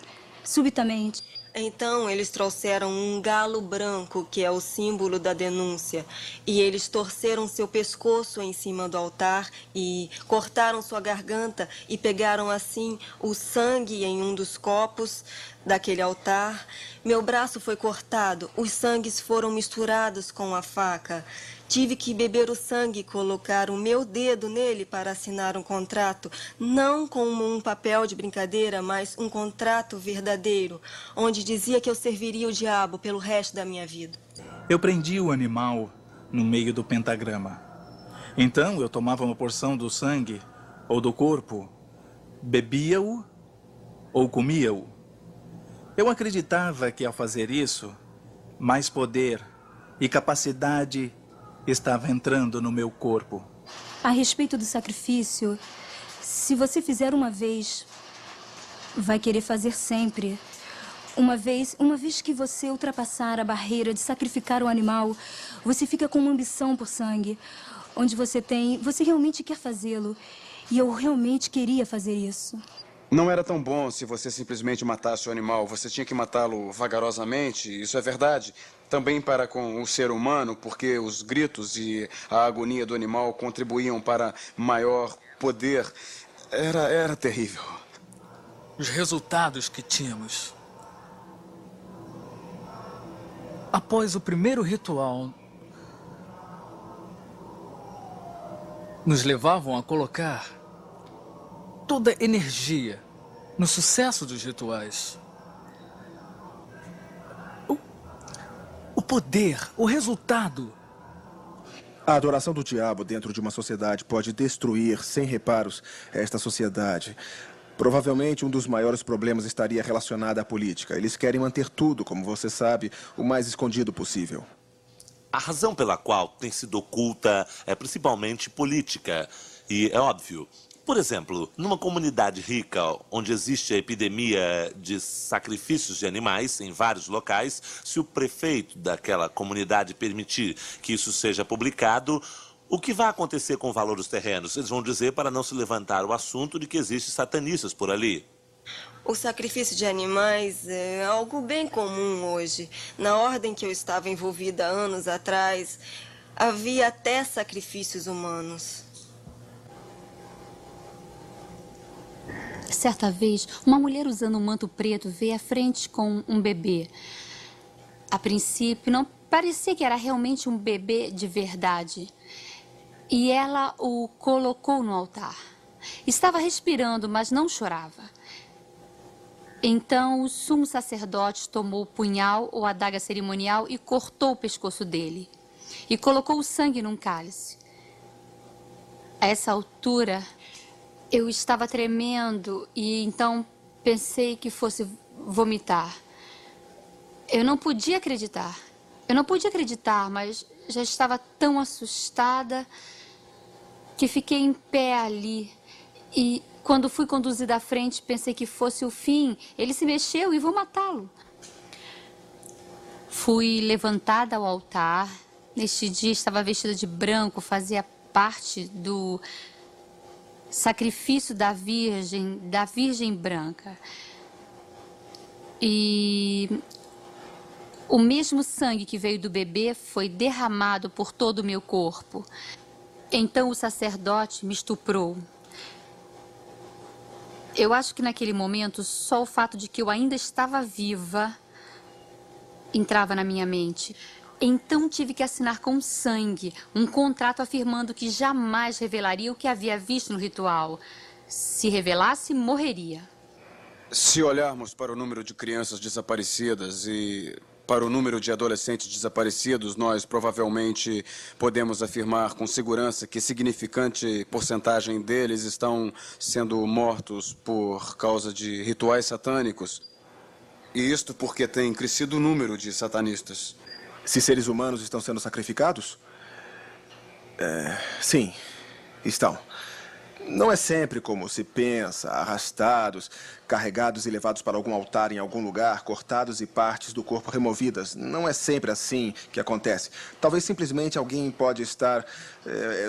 subitamente. Então, eles trouxeram um galo branco, que é o símbolo da denúncia, e eles torceram seu pescoço em cima do altar e cortaram sua garganta e pegaram, assim, o sangue em um dos copos daquele altar. Meu braço foi cortado, os sangues foram misturados com a faca. Tive que beber o sangue e colocar o meu dedo nele para assinar um contrato, não como um papel de brincadeira, mas um contrato verdadeiro, onde dizia que eu serviria o diabo pelo resto da minha vida. Eu prendi o animal no meio do pentagrama. Então eu tomava uma porção do sangue ou do corpo, bebia-o ou comia-o. Eu acreditava que ao fazer isso, mais poder e capacidade estava entrando no meu corpo. A respeito do sacrifício, se você fizer uma vez, vai querer fazer sempre. Uma vez que você ultrapassar a barreira de sacrificar o animal, você fica com uma ambição por sangue, onde você realmente quer fazê-lo. E eu realmente queria fazer isso. Não era tão bom se você simplesmente matasse o animal. Você tinha que matá-lo vagarosamente, isso é verdade. Também para com o ser humano, porque os gritos e a agonia do animal contribuíam para maior poder. Era terrível. Os resultados que tínhamos. Após o primeiro ritual, nos levavam a colocar toda a energia no sucesso dos rituais. O poder, o resultado. A adoração do diabo dentro de uma sociedade pode destruir, sem reparos, esta sociedade. Provavelmente um dos maiores problemas estaria relacionado à política. Eles querem manter tudo, como você sabe, o mais escondido possível. A razão pela qual tem sido oculta é principalmente política. E é óbvio. Por exemplo, numa comunidade rica, onde existe a epidemia de sacrifícios de animais em vários locais, se o prefeito daquela comunidade permitir que isso seja publicado, o que vai acontecer com o valor dos terrenos? Eles vão dizer para não se levantar o assunto de que existem satanistas por ali. O sacrifício de animais é algo bem comum hoje. Na ordem que eu estava envolvida anos atrás, havia até sacrifícios humanos. Certa vez, uma mulher usando um manto preto veio à frente com um bebê. A princípio, não parecia que era realmente um bebê de verdade. E ela o colocou no altar. Estava respirando, mas não chorava. Então, o sumo sacerdote tomou o punhal ou adaga cerimonial e cortou o pescoço dele. E colocou o sangue num cálice. A essa altura, eu estava tremendo e então pensei que fosse vomitar. Eu não podia acreditar. Mas já estava tão assustada que fiquei em pé ali. E Quando fui conduzida à frente, pensei que fosse o fim. Ele se mexeu e vou matá-lo. Fui levantada ao altar. Neste dia estava vestida de branco, fazia parte do sacrifício da Virgem branca. E o mesmo sangue que veio do bebê foi derramado por todo o meu corpo. Então o sacerdote me estuprou. Eu acho que naquele momento só o fato de que eu ainda estava viva entrava na minha mente. Então tive que assinar com sangue um contrato afirmando que jamais revelaria o que havia visto no ritual. Se revelasse, morreria. Se olharmos para o número de crianças desaparecidas e para o número de adolescentes desaparecidos, nós provavelmente podemos afirmar com segurança que significante porcentagem deles estão sendo mortos por causa de rituais satânicos. E isto porque tem crescido o número de satanistas. Se seres humanos estão sendo sacrificados? Sim, estão. Não é sempre como se pensa, arrastados, carregados e levados para algum altar em algum lugar, cortados e partes do corpo removidas. Não é sempre assim que acontece. Talvez simplesmente alguém pode estar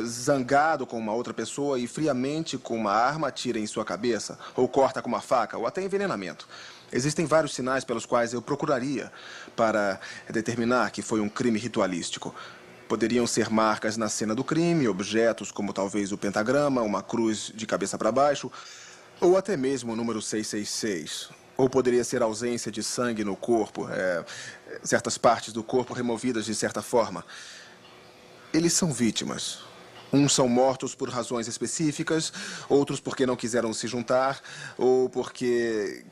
zangado com uma outra pessoa e friamente com uma arma atira em sua cabeça, ou corta com uma faca, ou até envenenamento. Existem vários sinais pelos quais eu procuraria para determinar que foi um crime ritualístico. Poderiam ser marcas na cena do crime, objetos como talvez o pentagrama, uma cruz de cabeça para baixo, ou até mesmo o número 666. Ou poderia ser ausência de sangue no corpo, certas partes do corpo removidas de certa forma. Eles são vítimas. Uns são mortos por razões específicas, outros porque não quiseram se juntar, ou porque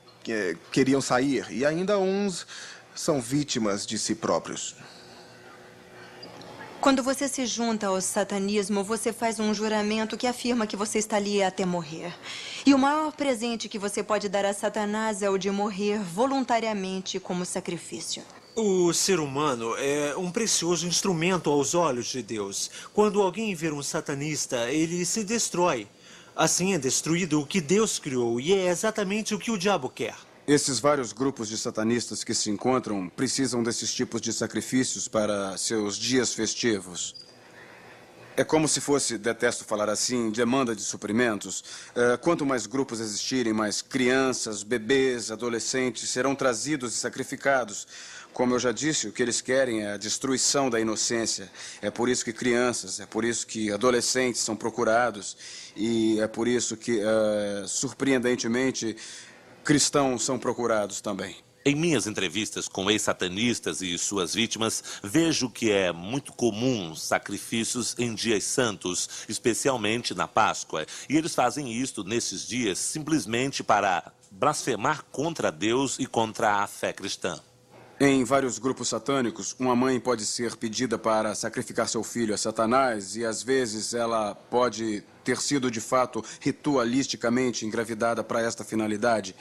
queriam sair. E ainda uns são vítimas de si próprios. Quando você se junta ao satanismo, você faz um juramento que afirma que você está ali até morrer. E o maior presente que você pode dar a Satanás é o de morrer voluntariamente como sacrifício. O ser humano é um precioso instrumento aos olhos de Deus. Quando alguém vê um satanista, ele se destrói. Assim é destruído o que Deus criou, e é exatamente o que o diabo quer. Esses vários grupos de satanistas que se encontram precisam desses tipos de sacrifícios para seus dias festivos. É como se fosse, detesto falar assim, demanda de suprimentos. Quanto mais grupos existirem, mais crianças, bebês, adolescentes serão trazidos e sacrificados. Como eu já disse, o que eles querem é a destruição da inocência. É por isso que crianças, é por isso que adolescentes são procurados. E é por isso que, surpreendentemente, cristãos são procurados também. Em minhas entrevistas com ex-satanistas e suas vítimas, vejo que é muito comum sacrifícios em dias santos, especialmente na Páscoa. E eles fazem isto nesses dias simplesmente para blasfemar contra Deus e contra a fé cristã. Em vários grupos satânicos, uma mãe pode ser pedida para sacrificar seu filho a Satanás e, às vezes, ela pode ter sido, de fato, ritualisticamente engravidada para esta finalidade.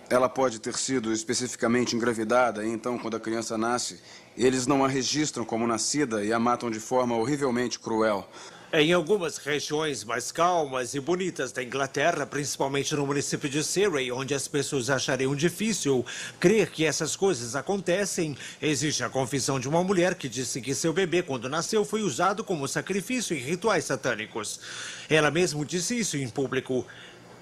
Ela pode ter sido especificamente engravidada e, então, quando a criança nasce, eles não a registram como nascida e a matam de forma horrivelmente cruel. Em algumas regiões mais calmas e bonitas da Inglaterra, principalmente no município de Surrey, onde as pessoas achariam difícil crer que essas coisas acontecem, existe a confissão de uma mulher que disse que seu bebê, quando nasceu, foi usado como sacrifício em rituais satânicos. Ela mesma disse isso em público.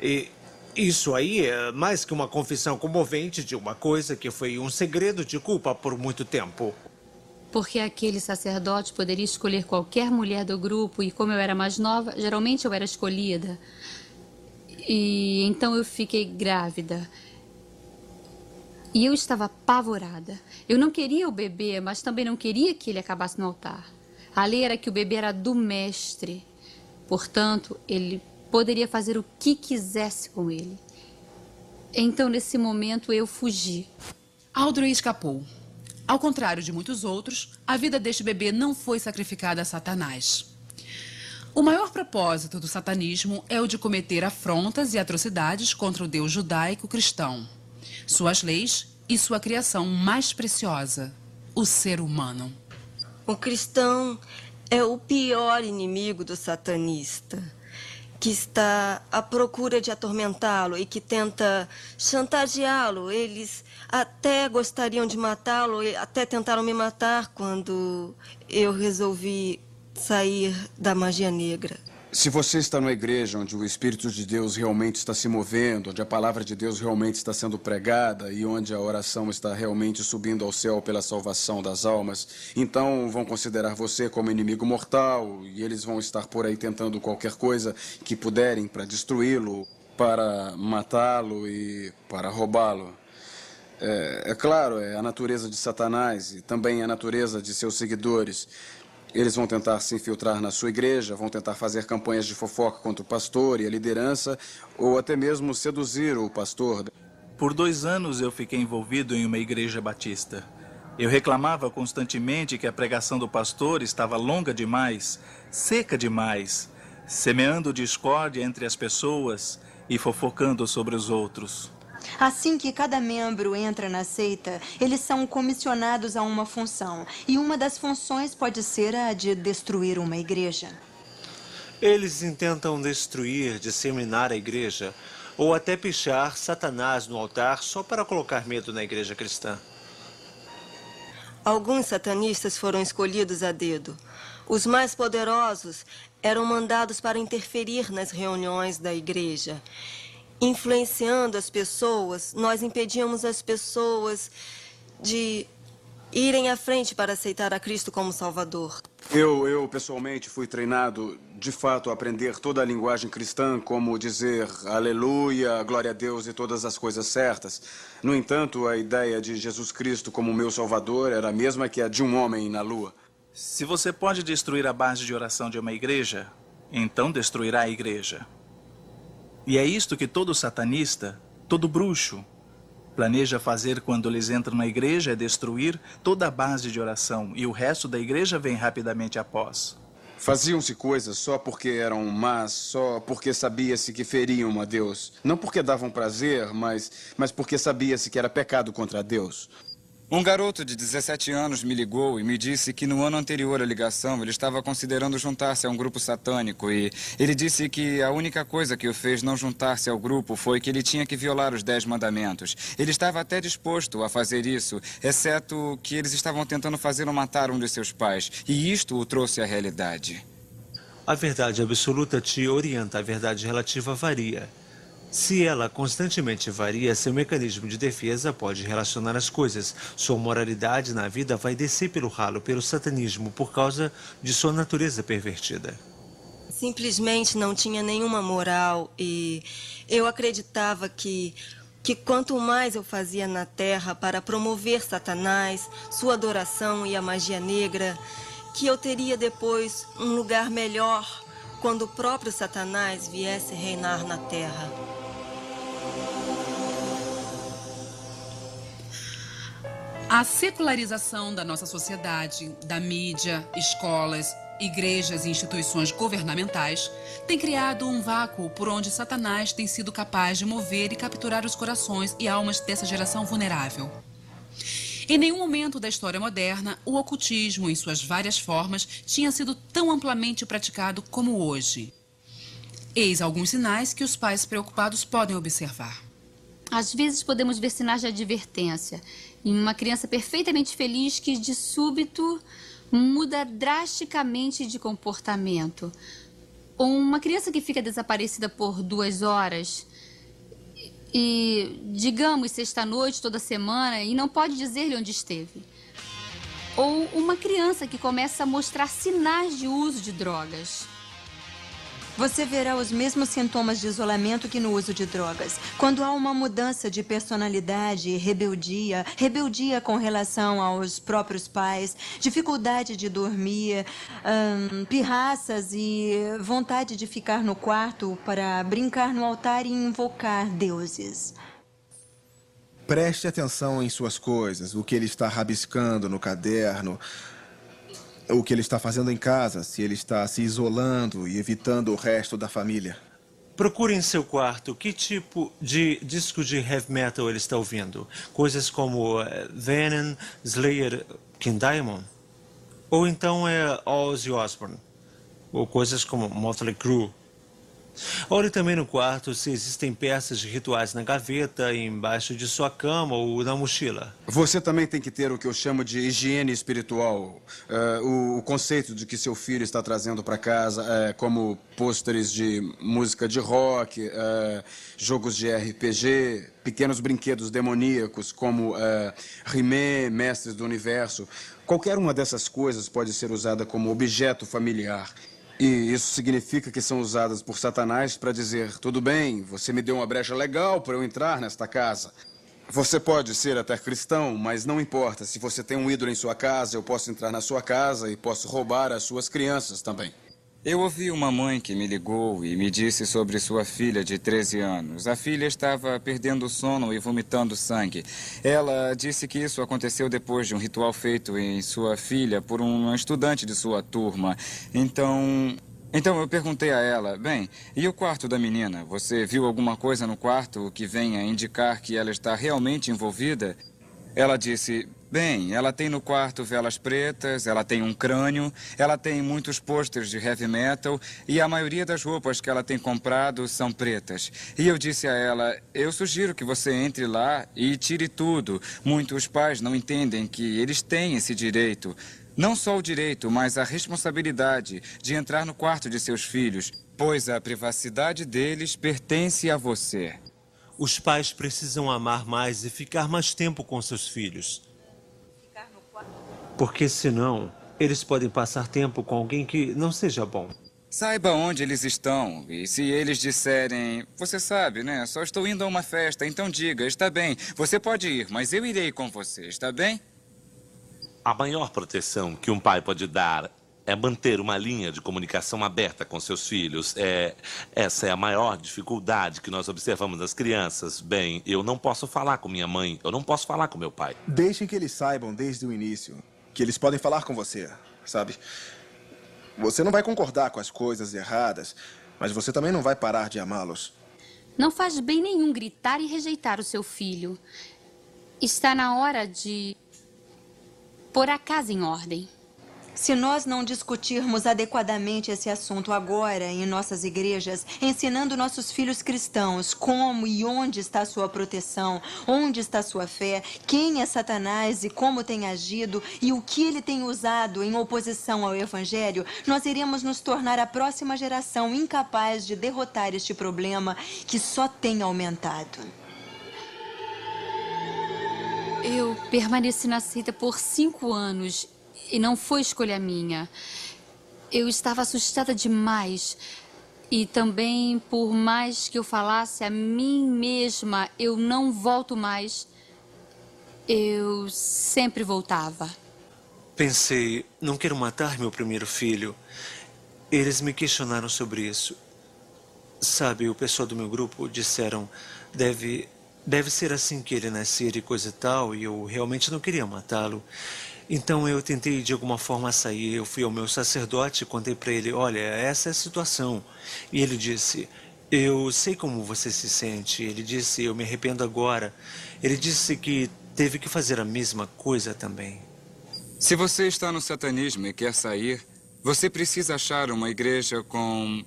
E isso aí é mais que uma confissão comovente de uma coisa que foi um segredo de culpa por muito tempo. Porque aquele sacerdote poderia escolher qualquer mulher do grupo e, como eu era mais nova, geralmente eu era escolhida. E então eu fiquei grávida. E eu estava apavorada. Eu não queria o bebê, mas também não queria que ele acabasse no altar. A lei era que o bebê era do mestre. Portanto, ele poderia fazer o que quisesse com ele. Então, nesse momento, eu fugi. Audrey escapou. Ao contrário de muitos outros, a vida deste bebê não foi sacrificada a Satanás. O maior propósito do satanismo é o de cometer afrontas e atrocidades contra o Deus judaico-cristão, suas leis e sua criação mais preciosa, o ser humano. O cristão é o pior inimigo do satanista. que está à procura de atormentá-lo e que tenta chantageá-lo. Eles até gostariam de matá-lo, até tentaram me matar quando eu resolvi sair da magia negra. Se você está numa igreja onde o Espírito de Deus realmente está se movendo, onde a palavra de Deus realmente está sendo pregada e onde a oração está realmente subindo ao céu pela salvação das almas, então vão considerar você como inimigo mortal e eles vão estar por aí tentando qualquer coisa que puderem para destruí-lo, para matá-lo e para roubá-lo. É claro, é a natureza de Satanás e também a natureza de seus seguidores. Eles vão tentar se infiltrar na sua igreja, vão tentar fazer campanhas de fofoca contra o pastor e a liderança, ou até mesmo seduzir o pastor. Por 2 anos eu fiquei envolvido em uma igreja batista. Eu reclamava constantemente que a pregação do pastor estava longa demais, seca demais, semeando discórdia entre as pessoas e fofocando sobre os outros. Assim que cada membro entra na seita, eles são comissionados a uma função. E uma das funções pode ser a de destruir uma igreja. Eles intentam destruir, disseminar a igreja, ou até pichar Satanás no altar só para colocar medo na igreja cristã. Alguns satanistas foram escolhidos a dedo. Os mais poderosos eram mandados para interferir nas reuniões da igreja. Influenciando as pessoas, nós impedíamos as pessoas de irem à frente para aceitar a Cristo como Salvador. Eu pessoalmente fui treinado, de fato, a aprender toda a linguagem cristã, como dizer aleluia, glória a Deus e todas as coisas certas. No entanto, a ideia de Jesus Cristo como meu Salvador era a mesma que a de um homem na lua. Se você pode destruir a base de oração de uma igreja, então destruirá a igreja. E é isto que todo satanista, todo bruxo, planeja fazer quando eles entram na igreja, é destruir toda a base de oração e o resto da igreja vem rapidamente após. Faziam-se coisas só porque eram más, só porque sabia-se que feriam a Deus. Não porque davam prazer, mas porque sabia-se que era pecado contra Deus. Um garoto de 17 anos me ligou e me disse que no ano anterior à ligação ele estava considerando juntar-se a um grupo satânico e ele disse que a única coisa que o fez não juntar-se ao grupo foi que ele tinha que violar os 10 mandamentos. Ele estava até disposto a fazer isso, exceto que eles estavam tentando fazê-lo matar um de seus pais e isto o trouxe à realidade. A verdade absoluta te orienta, a verdade relativa varia. Se ela constantemente varia, seu mecanismo de defesa pode relacionar as coisas. Sua moralidade na vida vai descer pelo ralo, pelo satanismo, por causa de sua natureza pervertida. Simplesmente não tinha nenhuma moral e eu acreditava que quanto mais eu fazia na terra para promover Satanás, sua adoração e a magia negra, que eu teria depois um lugar melhor quando o próprio Satanás viesse reinar na terra. A secularização da nossa sociedade, da mídia, escolas, igrejas e instituições governamentais tem criado um vácuo por onde Satanás tem sido capaz de mover e capturar os corações e almas dessa geração vulnerável. Em nenhum momento da história moderna, o ocultismo, em suas várias formas, tinha sido tão amplamente praticado como hoje. Eis alguns sinais que os pais preocupados podem observar. Às vezes podemos ver sinais de advertência em uma criança perfeitamente feliz que, de súbito, muda drasticamente de comportamento. Ou uma criança que fica desaparecida por 2 horas e, digamos, sexta-noite, toda semana, e não pode dizer-lhe onde esteve. Ou uma criança que começa a mostrar sinais de uso de drogas. Você verá os mesmos sintomas de isolamento que no uso de drogas. Quando há uma mudança de personalidade, rebeldia com relação aos próprios pais, dificuldade de dormir, pirraças e vontade de ficar no quarto para brincar no altar e invocar deuses. Preste atenção em suas coisas, o que ele está rabiscando no caderno, o que ele está fazendo em casa, se ele está se isolando e evitando o resto da família. Procure em seu quarto que tipo de disco de heavy metal ele está ouvindo. Coisas como Venom, Slayer, King Diamond. Ou então é Ozzy Osbourne. Ou coisas como Motley Crue. Olhe também no quarto se existem peças de rituais na gaveta, embaixo de sua cama ou na mochila. Você também tem que ter o que eu chamo de higiene espiritual. O conceito de que seu filho está trazendo para casa, como pôsteres de música de rock, jogos de RPG, pequenos brinquedos demoníacos como He-Man, Mestres do Universo. Qualquer uma dessas coisas pode ser usada como objeto familiar. E isso significa que são usadas por Satanás para dizer: tudo bem, você me deu uma brecha legal para eu entrar nesta casa. Você pode ser até cristão, mas não importa. Se você tem um ídolo em sua casa, eu posso entrar na sua casa e posso roubar as suas crianças também. Eu ouvi uma mãe que me ligou e me disse sobre sua filha de 13 anos. A filha estava perdendo o sono e vomitando sangue. Ela disse que isso aconteceu depois de um ritual feito em sua filha por um estudante de sua turma. Então eu perguntei a ela: bem, e o quarto da menina? Você viu alguma coisa no quarto que venha indicar que ela está realmente envolvida? Ela disse: bem, ela tem no quarto velas pretas, ela tem um crânio, ela tem muitos pôsteres de heavy metal e a maioria das roupas que ela tem comprado são pretas. E eu disse a ela: eu sugiro que você entre lá e tire tudo. Muitos pais não entendem que eles têm esse direito. Não só o direito, mas a responsabilidade de entrar no quarto de seus filhos, pois a privacidade deles pertence a você. Os pais precisam amar mais e ficar mais tempo com seus filhos. Porque senão, eles podem passar tempo com alguém que não seja bom. Saiba onde eles estão. E se eles disserem: você sabe, né? Só estou indo a uma festa, então diga: está bem, você pode ir, mas eu irei com você, está bem? A maior proteção que um pai pode dar é manter uma linha de comunicação aberta com seus filhos. Essa é a maior dificuldade que nós observamos nas crianças. Bem, eu não posso falar com minha mãe, eu não posso falar com meu pai. Deixem que eles saibam desde o início que eles podem falar com você, sabe? Você não vai concordar com as coisas erradas, mas você também não vai parar de amá-los. Não faz bem nenhum gritar e rejeitar o seu filho. Está na hora de pôr a casa em ordem. Se nós não discutirmos adequadamente esse assunto agora em nossas igrejas, ensinando nossos filhos cristãos como e onde está sua proteção, onde está sua fé, quem é Satanás e como tem agido e o que ele tem usado em oposição ao Evangelho, nós iremos nos tornar a próxima geração incapaz de derrotar este problema que só tem aumentado. Eu permaneci na seita por 5 anos. E não foi escolha minha. Eu estava assustada demais. E também, por mais que eu falasse a mim mesma, eu não volto mais, eu sempre voltava. Pensei: não quero matar meu primeiro filho. Eles me questionaram sobre isso. Sabe, o pessoal do meu grupo disseram: deve ser assim que ele nascer e coisa e tal, e eu realmente não queria matá-lo. Então eu tentei de alguma forma sair. Eu fui ao meu sacerdote e contei para ele: olha, essa é a situação. E ele disse: eu sei como você se sente. Ele disse: eu me arrependo agora. Ele disse que teve que fazer a mesma coisa também. Se você está no satanismo e quer sair, você precisa achar uma igreja com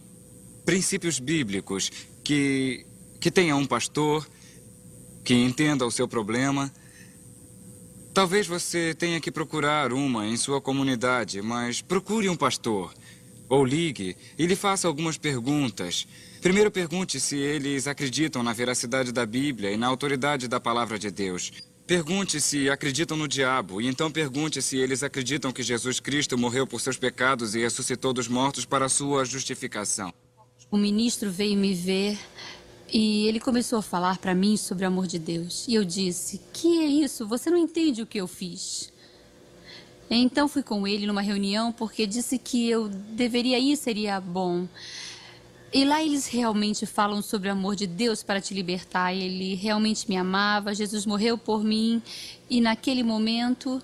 princípios bíblicos, que tenha um pastor, que entenda o seu problema. Talvez você tenha que procurar uma em sua comunidade, mas procure um pastor. Ou ligue e lhe faça algumas perguntas. Primeiro pergunte se eles acreditam na veracidade da Bíblia e na autoridade da palavra de Deus. Pergunte se acreditam no diabo, e então pergunte se eles acreditam que Jesus Cristo morreu por seus pecados e ressuscitou dos mortos para a sua justificação. O ministro veio me ver e ele começou a falar para mim sobre o amor de Deus. E eu disse: que é isso? Você não entende o que eu fiz. Então fui com ele numa reunião porque disse que eu deveria ir, seria bom. E lá eles realmente falam sobre o amor de Deus para te libertar. Ele realmente me amava, Jesus morreu por mim. E naquele momento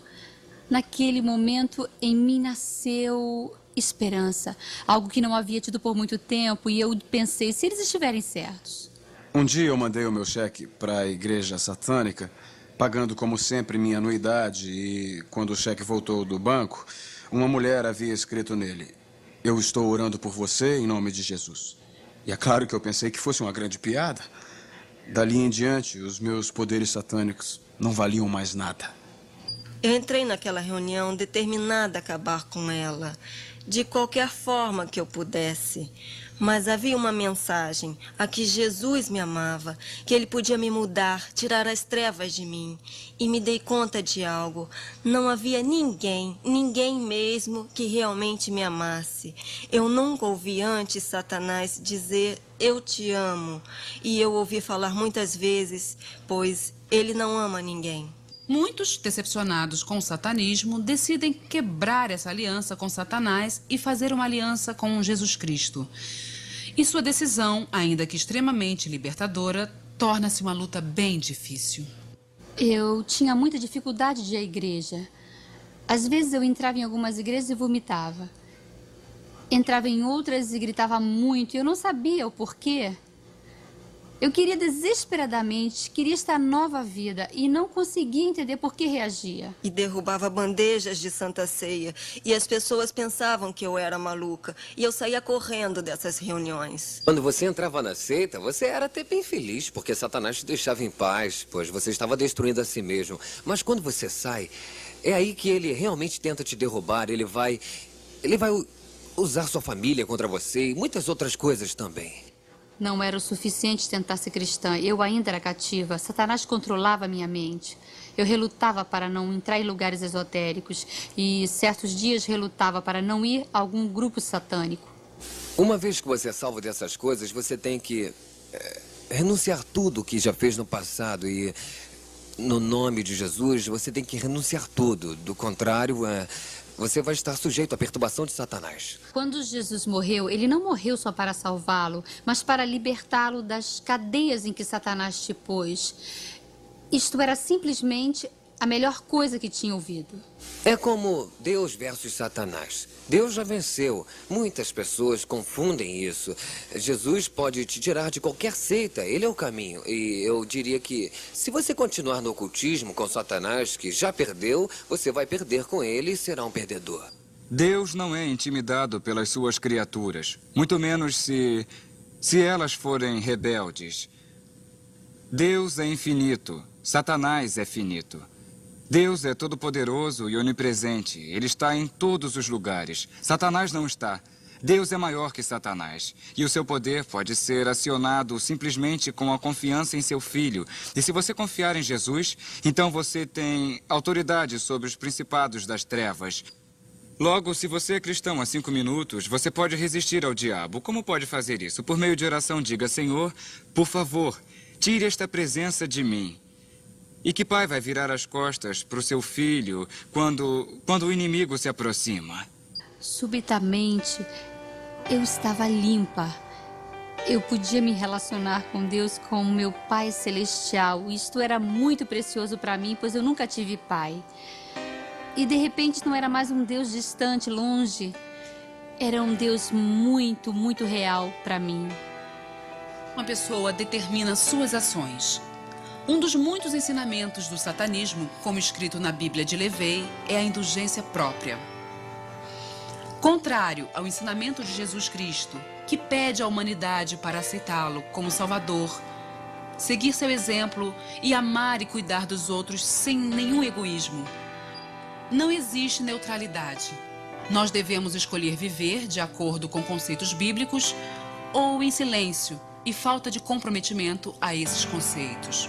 em mim nasceu esperança. Algo que não havia tido por muito tempo. E eu pensei: se eles estiverem certos. Um dia eu mandei o meu cheque para a igreja satânica, pagando como sempre minha anuidade, e quando o cheque voltou do banco, uma mulher havia escrito nele: eu estou orando por você em nome de Jesus. E é claro que eu pensei que fosse uma grande piada. Dali em diante, os meus poderes satânicos não valiam mais nada. Eu entrei naquela reunião determinada a acabar com ela, de qualquer forma que eu pudesse. Mas havia uma mensagem, a que Jesus me amava, que ele podia me mudar, tirar as trevas de mim. E me dei conta de algo. Não havia ninguém mesmo, que realmente me amasse. Eu nunca ouvi antes Satanás dizer, eu te amo. E eu ouvi falar muitas vezes, pois ele não ama ninguém. Muitos, decepcionados com o satanismo, decidem quebrar essa aliança com Satanás e fazer uma aliança com Jesus Cristo. E sua decisão, ainda que extremamente libertadora, torna-se uma luta bem difícil. Eu tinha muita dificuldade de ir à igreja. Às vezes eu entrava em algumas igrejas e vomitava. Entrava em outras e gritava muito e eu não sabia o porquê. Eu queria desesperadamente, queria esta nova vida e não conseguia entender por que reagia. E derrubava bandejas de Santa Ceia. E as pessoas pensavam que eu era maluca. E eu saía correndo dessas reuniões. Quando você entrava na seita, você era até bem feliz, porque Satanás te deixava em paz, pois você estava destruindo a si mesmo. Mas quando você sai, é aí que ele realmente tenta te derrubar. Ele vai usar sua família contra você e muitas outras coisas também. Não era o suficiente tentar ser cristã. Eu ainda era cativa. Satanás controlava minha mente. Eu relutava para não entrar em lugares esotéricos. E certos dias relutava para não ir a algum grupo satânico. Uma vez que você é salvo dessas coisas, você tem que renunciar tudo que já fez no passado. E no nome de Jesus, você tem que renunciar tudo. Do contrário, você vai estar sujeito à perturbação de Satanás. Quando Jesus morreu, ele não morreu só para salvá-lo, mas para libertá-lo das cadeias em que Satanás te pôs. Isto era simplesmente a melhor coisa que tinha ouvido. É como Deus versus Satanás. Deus já venceu. Muitas pessoas confundem isso. Jesus pode te tirar de qualquer seita. Ele é o caminho. E eu diria que se você continuar no ocultismo com Satanás, que já perdeu, você vai perder com ele e será um perdedor. Deus não é intimidado pelas suas criaturas, muito menos se elas forem rebeldes. Deus é infinito, Satanás é finito. Deus é todo-poderoso e onipresente. Ele está em todos os lugares. Satanás não está. Deus é maior que Satanás. E o seu poder pode ser acionado simplesmente com a confiança em seu Filho. E se você confiar em Jesus, então você tem autoridade sobre os principados das trevas. Logo, se você é cristão há 5 minutos, você pode resistir ao diabo. Como pode fazer isso? Por meio de oração, diga, Senhor, por favor, tire esta presença de mim. E que pai vai virar as costas para o seu filho quando o inimigo se aproxima? Subitamente, eu estava limpa. Eu podia me relacionar com Deus como meu Pai Celestial. Isto era muito precioso para mim, pois eu nunca tive pai. E de repente não era mais um Deus distante, longe. Era um Deus muito, muito real para mim. Uma pessoa determina suas ações. Um dos muitos ensinamentos do satanismo, como escrito na Bíblia de Levei, é a indulgência própria. Contrário ao ensinamento de Jesus Cristo, que pede à humanidade para aceitá-lo como Salvador, seguir seu exemplo e amar e cuidar dos outros sem nenhum egoísmo. Não existe neutralidade. Nós devemos escolher viver de acordo com conceitos bíblicos ou em silêncio e falta de comprometimento a esses conceitos.